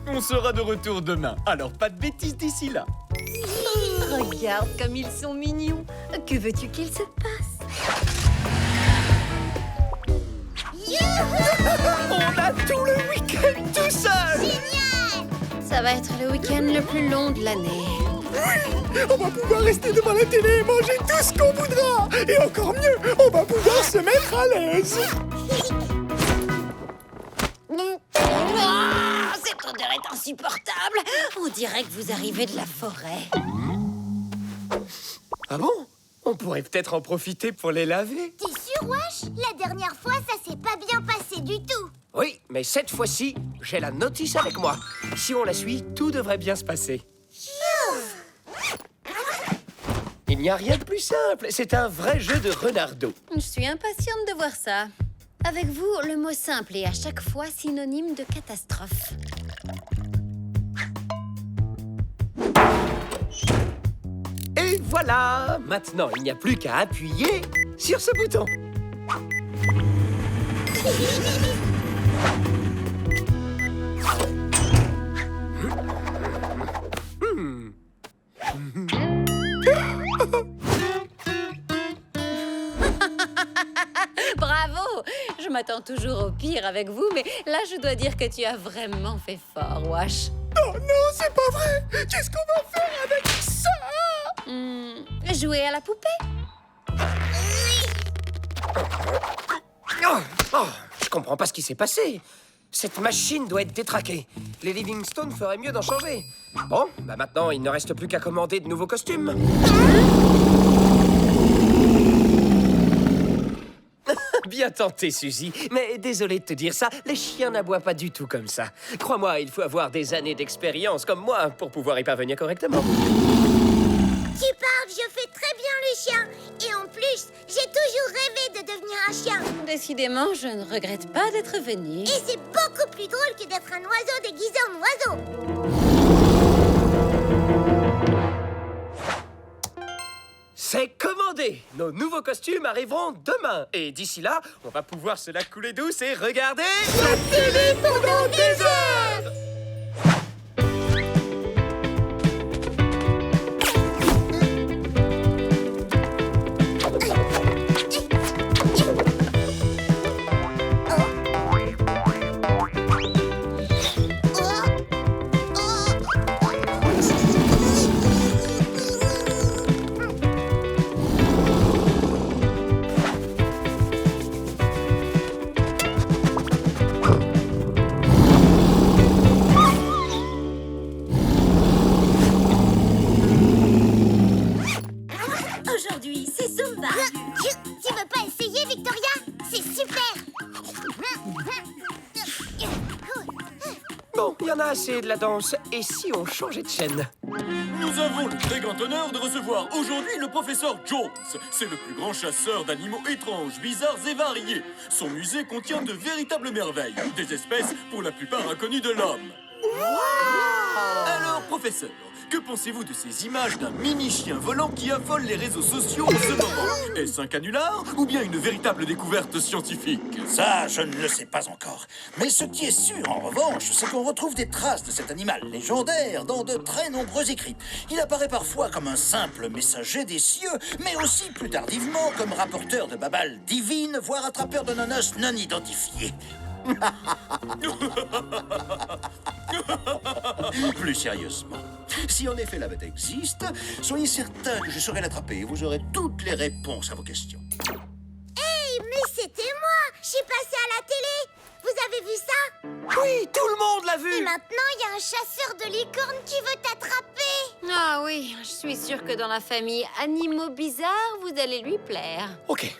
On sera de retour demain, alors pas de bêtises d'ici là. Regarde comme ils sont mignons. Que veux-tu qu'il se passe? On a tout le week-end tout seul! Génial! Ça va être le week-end le plus long de l'année. Oui! On va pouvoir rester devant la télé et manger tout ce qu'on voudra! Et encore mieux, on va pouvoir se mettre à l'aise! Cette odeur est insupportable. On dirait que vous arrivez de la forêt. Ah bon? On pourrait peut-être en profiter pour les laver. T'es sûr, Wesh? La dernière fois, ça s'est pas bien passé du tout. Oui, mais cette fois-ci, j'ai la notice avec moi. Si on la suit, tout devrait bien se passer. Il n'y a rien de plus simple. C'est un vrai jeu de renardeau. Je suis impatiente de voir ça. Avec vous, le mot simple est à chaque fois synonyme de catastrophe. Et voilà! Maintenant, il n'y a plus qu'à appuyer sur ce bouton. Bravo! Je m'attends toujours au pire avec vous, mais là, je dois dire que tu as vraiment fait fort, Wash. Oh non, c'est pas vrai! Qu'est-ce qu'on va faire avec ça? Jouer à la poupée? Je comprends pas ce qui s'est passé. Cette machine doit être détraquée. Les Livingstone feraient mieux d'en changer. Bon, bah maintenant, il ne reste plus qu'à commander de nouveaux costumes. Bien tenté, Suzy. Mais désolé de te dire ça, les chiens n'aboient pas du tout comme ça. Crois-moi, il faut avoir des années d'expérience comme moi pour pouvoir y parvenir correctement. Tu parles, je fais très bien le chien. Et en plus, j'ai toujours rêvé de devenir un chien. Décidément, je ne regrette pas d'être venue. Et c'est beaucoup plus drôle que d'être un oiseau déguisé en oiseau. C'est commandé! Nos nouveaux costumes arriveront demain. Et d'ici là, on va pouvoir se la couler douce et regarder la télé pendant des heures! Aujourd'hui, c'est Zumba. Tu veux pas essayer, Victoria? C'est super. Bon, il y en a assez de la danse. Et si on changeait de chaîne? Nous avons le très grand honneur de recevoir aujourd'hui le professeur Jones. C'est le plus grand chasseur d'animaux étranges, bizarres et variés. Son musée contient de véritables merveilles, des espèces pour la plupart inconnues de l'homme. Alors, professeur, que pensez-vous de ces images d'un mini-chien volant qui affole les réseaux sociaux en ce moment? Est-ce un canular ou bien une véritable découverte scientifique? Ça, je ne le sais pas encore. Mais ce qui est sûr, en revanche, c'est qu'on retrouve des traces de cet animal légendaire dans de très nombreux écrits. Il apparaît parfois comme un simple messager des cieux, mais aussi plus tardivement comme rapporteur de babales divines, voire attrapeur de nonos non identifiés. Plus sérieusement, si en effet la bête existe, soyez certain que je saurai l'attraper et vous aurez toutes les réponses à vos questions. Hey, mais c'était moi! Je suis passée à la télé! Vous avez vu ça? Oui, tout le monde l'a vu! Et maintenant, il y a un chasseur de licornes qui veut t'attraper! Ah oui, je suis sûre que dans la famille Animaux Bizarres, vous allez lui plaire. Ok,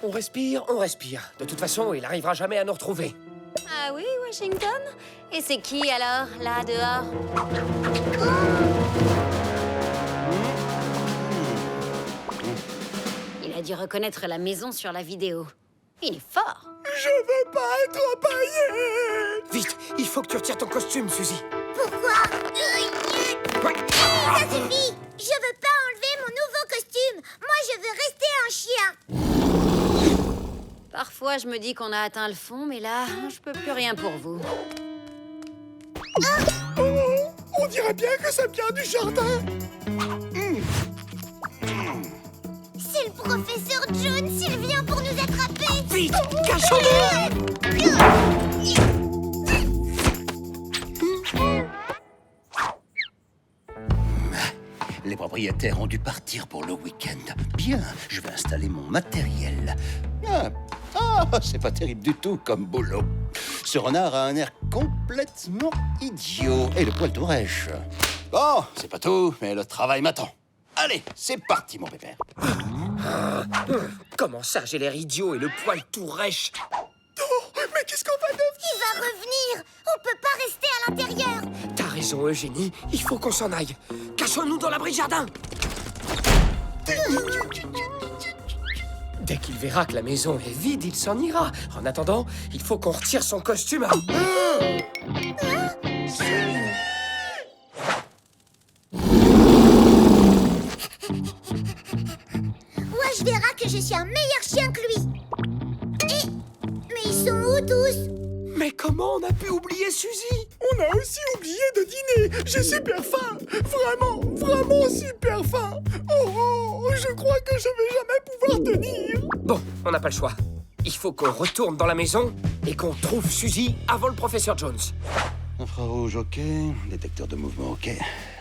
on respire, on respire. De toute façon, il n'arrivera jamais à nous retrouver. Ah oui, Washington? Et c'est qui alors, là, dehors? Il a dû reconnaître la maison sur la vidéo. Il est fort. Je veux pas être empaillé! Vite, il faut que tu retires ton costume, Suzy. Pourquoi? Ça suffit! Je veux pas enlever mon nouveau costume! Moi, je veux rester un chien! Parfois, je me dis qu'on a atteint le fond, mais là, je peux plus rien pour vous. On dirait bien que ça vient du jardin. C'est le professeur Jones, il vient pour nous attraper! Vite, cachons-nous! Les propriétaires ont dû partir pour le week-end. Bien, je vais installer mon matériel. C'est pas terrible du tout comme boulot. Ce renard a un air complètement idiot. Et le poil tout rêche. Bon, c'est pas tout, mais le travail m'attend. Allez, c'est parti, mon pépère. Comment ça, j'ai l'air idiot et le poil tout rêche? Oh, mais qu'est-ce qu'on va devenir? Il va revenir! On peut pas rester à l'intérieur! T'as raison, Eugénie. Il faut qu'on s'en aille. Cachons-nous dans l'abri jardin. Dès qu'il verra que la maison est vide, il s'en ira. En attendant, il faut qu'on retire son costume. Wesh verra que je suis un meilleur chien que lui. Mais ils sont où tous? Mais comment on a pu oublier Suzy? On a aussi oublié de dîner. J'ai super faim. Vraiment super faim. Oh, je crois que je vais jamais pouvoir tenir. Bon, on n'a pas le choix. Il faut qu'on retourne dans la maison et qu'on trouve Suzy avant le professeur Jones. Infrarouge, ok. Détecteur de mouvement, ok.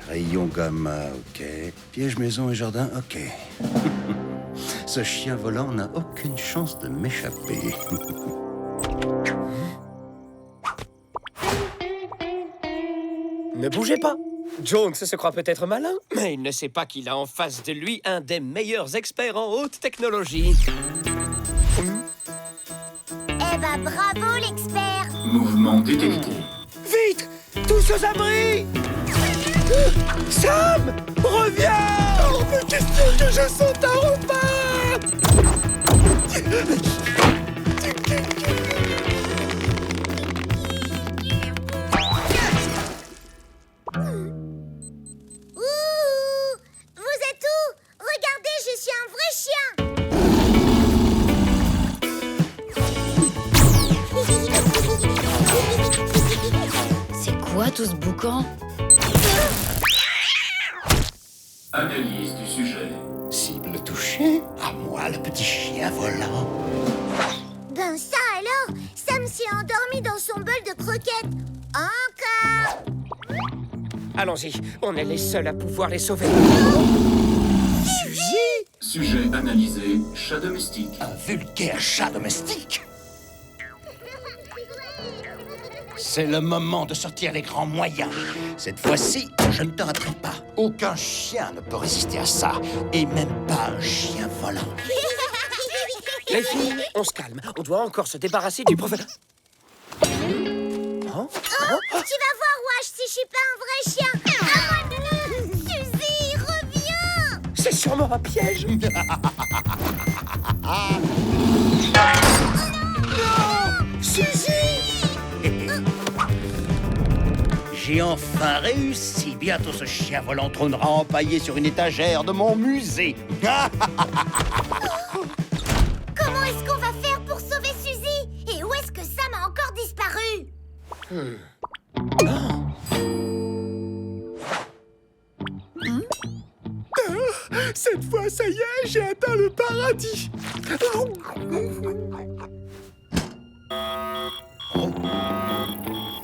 Rayon gamma, ok. Piège maison et jardin, ok. Ce chien volant n'a aucune chance de m'échapper. Ne bougez pas. Jones se croit peut-être malin, mais il ne sait pas qu'il a en face de lui un des meilleurs experts en haute technologie. Eh ben bravo l'expert. Mouvement détecté. Vite! Tous aux abris! Sam! Reviens! Oh, mais question que je sens ta repas. Vous êtes où? Regardez, je suis un vrai chien. C'est quoi tout ce boucan? Analyse du sujet. Cible touchée. À moi, le petit chien volant. Ben ça alors, Sam s'est endormi dans son bol de croquettes. Encore. Allons-y, on est les seuls à pouvoir les sauver. Suzy? Sujet analysé, chat domestique. Un vulgaire chat domestique. C'est le moment de sortir les grands moyens. Cette fois-ci, je ne te raterai pas. Aucun chien ne peut résister à ça. Et même pas un chien volant. Les filles, on se calme. On doit encore se débarrasser du professeur. Tu vas voir, Wash, si je suis pas un vrai chien. Suzy, reviens. C'est sûrement un piège. Suzy! J'ai enfin réussi. Bientôt ce chien volant trônera empaillé sur une étagère de mon musée. Comment est-ce qu'on va faire pour sauver Suzy? Et où est-ce que Sam a encore disparu? Cette fois, ça y est, j'ai atteint le paradis.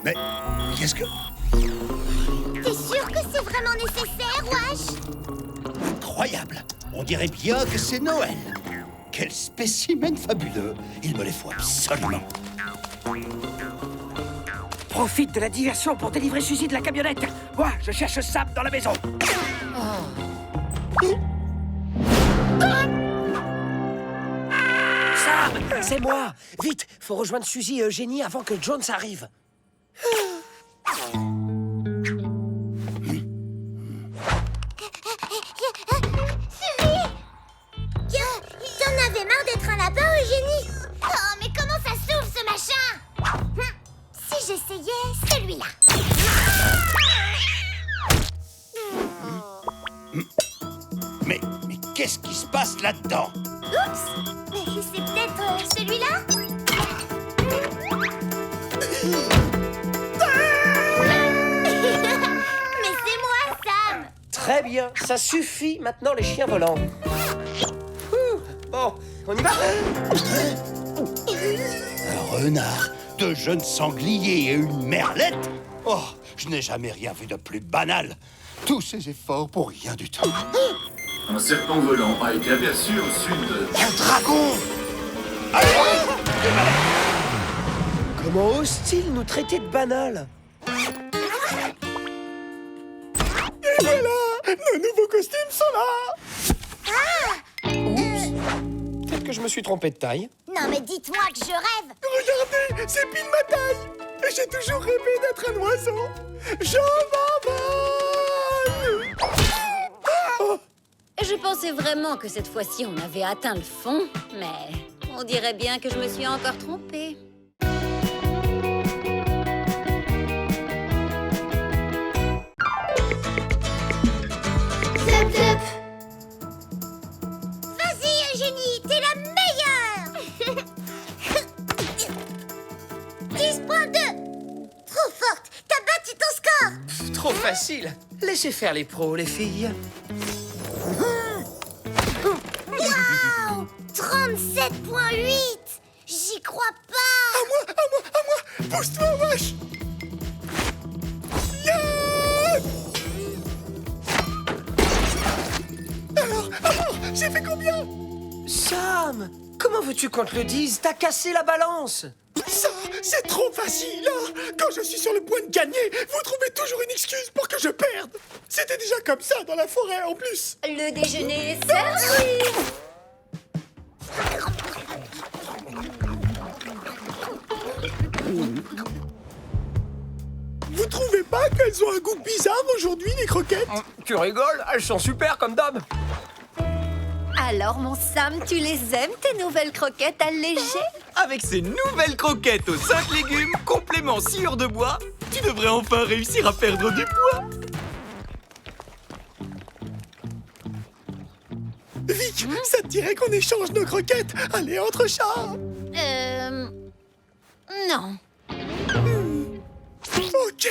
Mais qu'est-ce que... T'es sûr que c'est vraiment nécessaire, Wash? Incroyable! On dirait bien que c'est Noël. Quel spécimen fabuleux. Il me les faut absolument. Profite de la diversion pour délivrer Suzy de la camionnette. Moi, je cherche Sam dans la maison. Sam, c'est moi. Vite, faut rejoindre Suzy et Eugénie avant que Jones arrive. T'en avais marre d'être un lapin, Eugénie? Oh, mais comment ça s'ouvre, ce machin? Si j'essayais celui-là. Mais qu'est-ce qui se passe là-dedans? Oups! Mais c'est peut-être celui-là? Mais c'est moi, Sam! Très bien, ça suffit maintenant les chiens volants. Bon, on y va? Un renard, deux jeunes sangliers et une merlette? Oh, je n'ai jamais rien vu de plus banal. Tous ces efforts pour rien du tout. Un serpent volant a été aperçu au sud de... Un dragon! Allez! Comment ose-t-il nous traiter de banal? Et voilà, nos nouveaux costumes sont là. Peut-être que je me suis trompé de taille. Non, mais dites-moi que je rêve! Regardez, c'est pile ma taille. Et j'ai toujours rêvé d'être un oiseau. Je m'envole. Je Je pensais vraiment que cette fois-ci on avait atteint le fond, mais on dirait bien que je me suis encore trompée. Zep, zep. Vas-y, Eugénie, t'es la meilleure. 10.2. Trop forte, t'as battu ton score. Trop facile. Laissez faire les pros, les filles. Waouh, 37.8. J'y crois pas. À moi. Pousse-toi, wesh. Yeah. Alors, j'ai fait combien? Sam, comment veux-tu qu'on te le dise? T'as cassé la balance. Ça, c'est trop facile, hein. Quand je suis sur le point de gagner, vous trouvez toujours une excuse pour que je perde. C'était déjà comme ça dans la forêt, en plus. Le déjeuner est servi. Vous trouvez pas qu'elles ont un goût bizarre aujourd'hui, les croquettes? Tu rigoles? Elles sont super comme d'hab. Alors, mon Sam, tu les aimes, tes nouvelles croquettes allégées? Avec ces nouvelles croquettes aux 5 légumes, complément sciure de bois, tu devrais enfin réussir à perdre du poids. Vic, ça te dirait qu'on échange nos croquettes? Allez, entre chats. Non. Ok,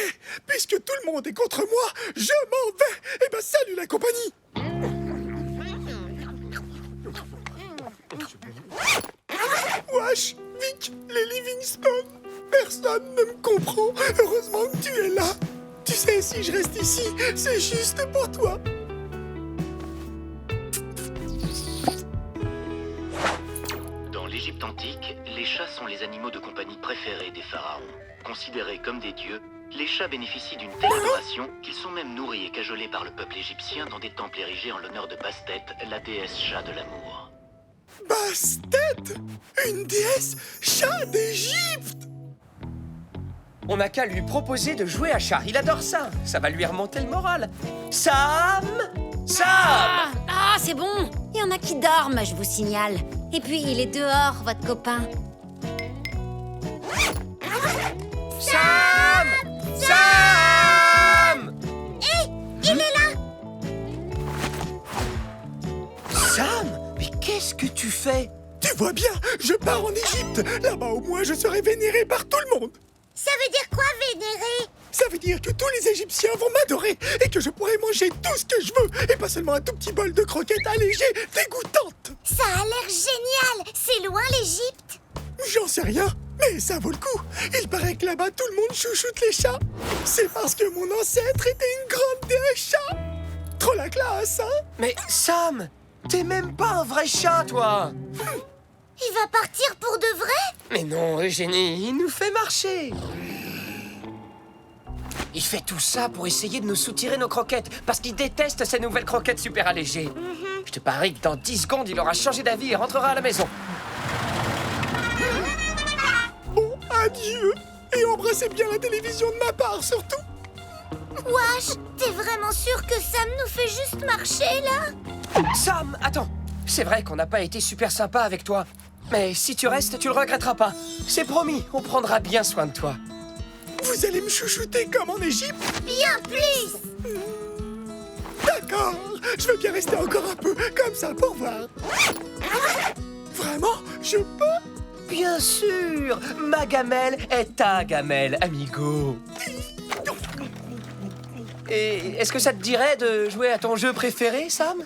puisque tout le monde est contre moi, je m'en vais. Eh ben, salut la compagnie. Wesh, Vic, les Livingstone. Personne ne me comprend. Heureusement que tu es là. Tu sais, si je reste ici, c'est juste pour toi. Dans l'Égypte antique, les chats sont les animaux de compagnie préférés des pharaons. Considérés comme des dieux, les chats bénéficient d'une telle adoration qu'ils sont même nourris et cajolés par le peuple égyptien dans des temples érigés en l'honneur de Bastet, la déesse chat de l'amour. Bastet? Une déesse chat d'Égypte? On n'a qu'à lui proposer de jouer à chat. Il adore ça. Ça va lui remonter le moral. Sam! Ah, c'est bon. Il y en a qui dorment, je vous signale. Et puis, il est dehors, votre copain. Sam! Hé, il est là. Sam! Mais qu'est-ce que tu fais? Tu vois bien, je pars en Égypte. Là-bas, au moins, je serai vénéré par tout le monde. Ça veut dire quoi, vénérer? Ça veut dire que tous les Égyptiens vont m'adorer et que je pourrai manger tout ce que je veux et pas seulement un tout petit bol de croquettes allégées dégoûtantes. Ça a l'air génial. C'est loin, l'Égypte? J'en sais rien, mais ça vaut le coup. Il paraît que là-bas, tout le monde chouchoute les chats. C'est parce que mon ancêtre était une grande déesse chat. Trop la classe, hein? Mais Sam, t'es même pas un vrai chat, toi. Il va partir pour de vrai? Mais non, Eugénie, il nous fait marcher. Il fait tout ça pour essayer de nous soutirer nos croquettes, parce qu'il déteste ces nouvelles croquettes super allégées. Je te parie que dans 10 secondes, il aura changé d'avis et rentrera à la maison. Bon, adieu. Et embrassez bien la télévision de ma part, surtout. Wesh, t'es vraiment sûr que Sam nous fait juste marcher, là? Sam, attends. C'est vrai qu'on n'a pas été super sympa avec toi. Mais si tu restes, tu le regretteras pas. C'est promis, on prendra bien soin de toi. Vous allez me chouchouter comme en Égypte? Bien plus. D'accord, je veux bien rester encore un peu, comme ça, pour voir. Vraiment, je peux? Bien sûr. Ma gamelle est ta gamelle, amigo. Et est-ce que ça te dirait de jouer à ton jeu préféré, Sam?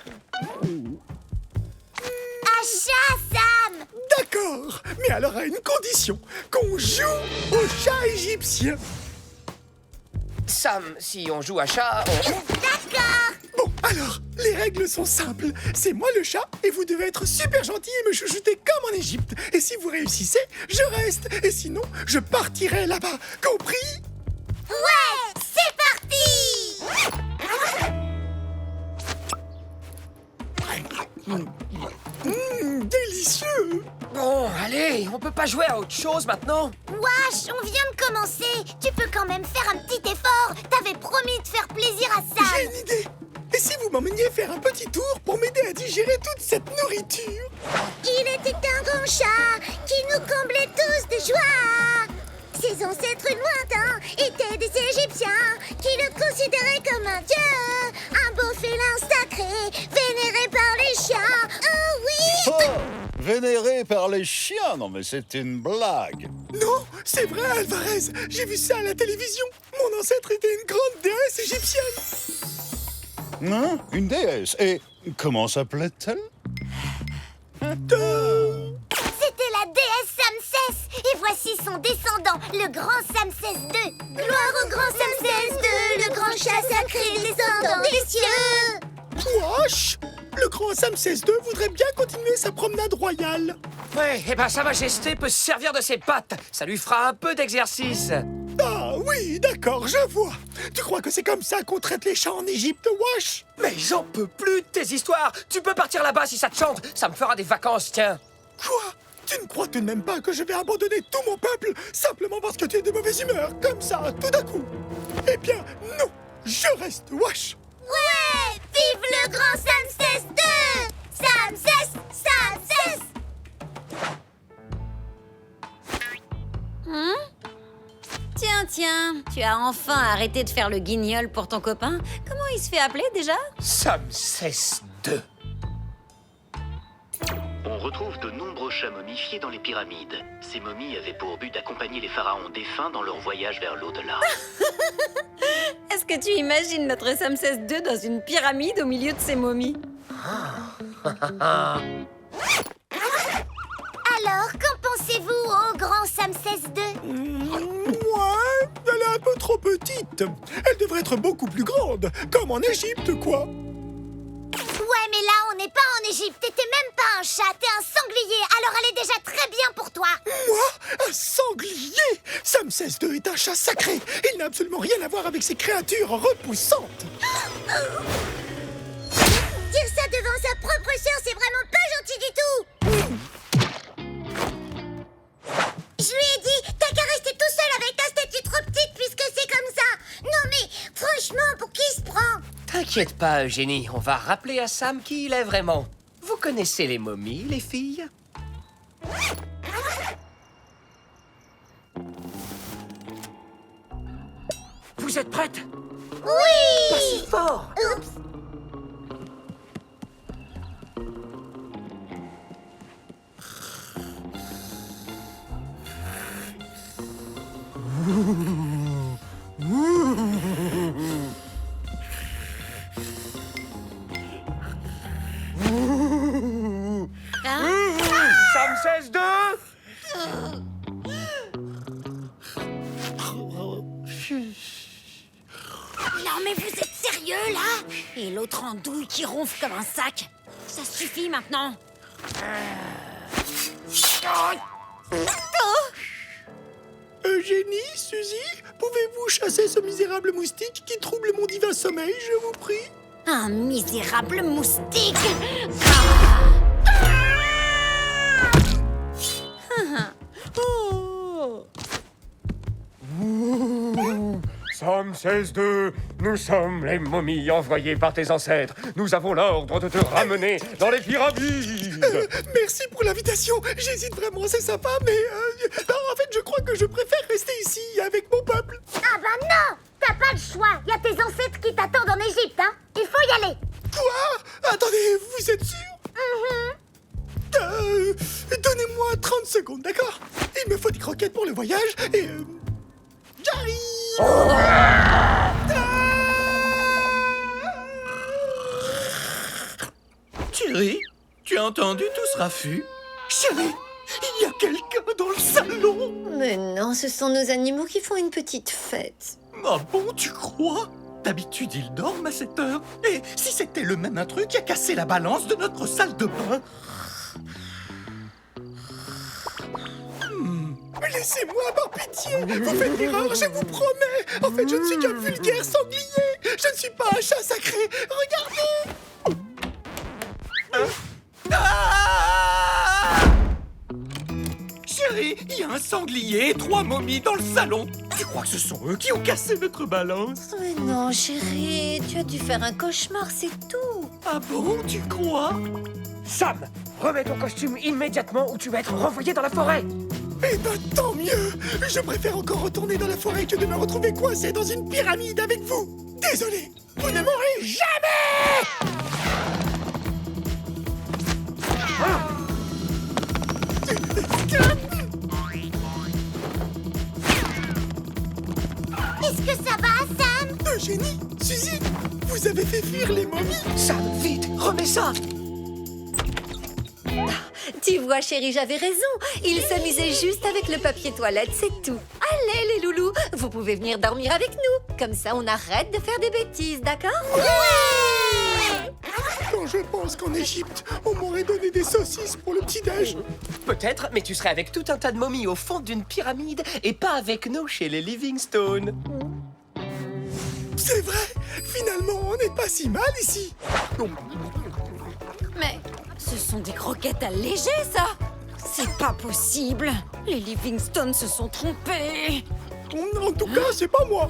À chat, Sam. D'accord, mais alors à une condition, qu'on joue au chat égyptien. Sam, si on joue à chat, on... D'accord. Bon, alors, les règles sont simples. C'est moi le chat et vous devez être super gentil et me chouchouter comme en Égypte. Et si vous réussissez, je reste. Et sinon, je partirai là-bas. Compris? Ouais, c'est parti. Délicieux. Bon, allez, on peut pas jouer à autre chose maintenant? Wesh, on vient de commencer. Tu peux quand même faire un petit effort. T'avais promis de faire plaisir à Sam. J'ai une idée. Et si vous m'emmeniez faire un petit tour pour m'aider à digérer toute cette nourriture? Il était un grand chat qui nous comblait tous de joie. Ses ancêtres lointains étaient des Égyptiens qui le considéraient comme un dieu. Un beau félin sacré, vénéré par les chiens. Oh oui! Oh, vénéré par les chiens? Non mais c'est une blague. Non, c'est vrai, Alvarez. J'ai vu ça à la télévision. Mon ancêtre était une grande déesse égyptienne. Hein? Une déesse? Et comment s'appelait-elle? C'était la déesse Samsès. Et voici son descendant, le grand Samsès II. Gloire au grand Samsès II, le grand chat sacré descendant des cieux. Wesh! Le grand Samsès II voudrait bien continuer sa promenade royale. Ouais, et ben Sa Majesté peut se servir de ses pattes. Ça lui fera un peu d'exercice. Ah oui, d'accord, je vois. Tu crois que c'est comme ça qu'on traite les chats en Égypte, wesh? Mais j'en peux plus de tes histoires. Tu peux partir là-bas si ça te chante. Ça me fera des vacances, tiens. Quoi? Tu ne crois tout de même pas que je vais abandonner tout mon peuple simplement parce que tu es de mauvaise humeur, comme ça, tout d'un coup? Eh bien, non, je reste, wesh. Ouais! Vive le grand Samsès II! Samsès! Samsès! Tiens, tu as enfin arrêté de faire le guignol pour ton copain. Comment il se fait appeler déjà? Samsès II. On retrouve de nombreux chats momifiés dans les pyramides. Ces momies avaient pour but d'accompagner les pharaons défunts dans leur voyage vers l'au-delà. Est-ce que tu imagines notre Samsès II dans une pyramide au milieu de ses momies? Alors, qu'en pensez-vous au grand Samsès II? Ouais, elle est un peu trop petite. Elle devrait être beaucoup plus grande, comme en Égypte, quoi. Ouais, mais là, on n'est pas en Égypte. T'étais même pas un chat, t'es un sanglier. Alors elle est déjà très bien pour toi. Moi? Un sanglier? Samsès II est un chat sacré. Il n'a absolument rien à voir avec ces créatures repoussantes. Dire ça devant sa propre sœur, c'est vraiment pas gentil du tout. Je lui ai dit, t'as qu'à rester tout seul avec ta statue trop petite puisque c'est comme ça. Non mais, franchement, pour qui se prend? T'inquiète pas, Eugénie. On va rappeler à Sam qui il est vraiment. Vous connaissez les momies, les filles? Vous êtes prêtes? Oui! Pas si fort! Oups! Samsès II? Non mais vous êtes sérieux là? Et l'autre andouille qui ronfle comme un sac. Ça suffit maintenant. Eugénie, Suzy, pouvez-vous chasser ce misérable moustique qui trouble mon divin sommeil, je vous prie? Un misérable moustique. Samsès II, nous sommes les momies envoyées par tes ancêtres. Nous avons l'ordre de te ramener dans les pyramides. Merci pour l'invitation. J'hésite vraiment, c'est sympa, mais... en fait, je crois que je préfère rester ici, avec mon peuple. Ah bah non! T'as pas le choix. Y a tes ancêtres qui t'attendent en Égypte, hein? Il faut y aller. Quoi? Attendez, vous êtes sûr? Donnez-moi 30 secondes, d'accord? Il me faut des croquettes pour le voyage et... j'arrive! Chérie, tu as entendu tout ce raffut? Chérie, il y a quelqu'un dans le salon! Mais non, ce sont nos animaux qui font une petite fête. Ah bon, tu crois? D'habitude, ils dorment à cette heure. Et si c'était le même intrus qui a cassé la balance de notre salle de bain? Laissez-moi, par pitié! Vous faites l'erreur, je vous promets! En fait, je ne suis qu'un vulgaire sanglier! Je ne suis pas un chat sacré! Regardez! Chérie, il y a un sanglier et 3 momies dans le salon. Tu crois que ce sont eux qui ont cassé notre balance? Mais non, chérie, tu as dû faire un cauchemar, c'est tout. Ah bon, tu crois? Sam, remets ton costume immédiatement ou tu vas être renvoyé dans la forêt. Eh ben, tant mieux. Je préfère encore retourner dans la forêt que de me retrouver coincé dans une pyramide avec vous. Désolé, vous ne m'aurez jamais. Est-ce que ça va, Sam? Eugénie, Suzy, vous avez fait fuir les momies. Sam, vite, remets ça. Tu vois, chérie, j'avais raison. Il s'amusait juste avec le papier toilette, c'est tout. Allez, les loulous, vous pouvez venir dormir avec nous. Comme ça, on arrête de faire des bêtises, d'accord? Quand je pense qu'en Égypte, on m'aurait donné des saucisses pour le petit-déj. Peut-être, mais tu serais avec tout un tas de momies au fond d'une pyramide et pas avec nous chez les Livingstone. C'est vrai, finalement, on n'est pas si mal ici. Mais ce sont des croquettes allégées, ça! C'est pas possible! Les Livingstone se sont trompés! En tout cas, c'est pas moi.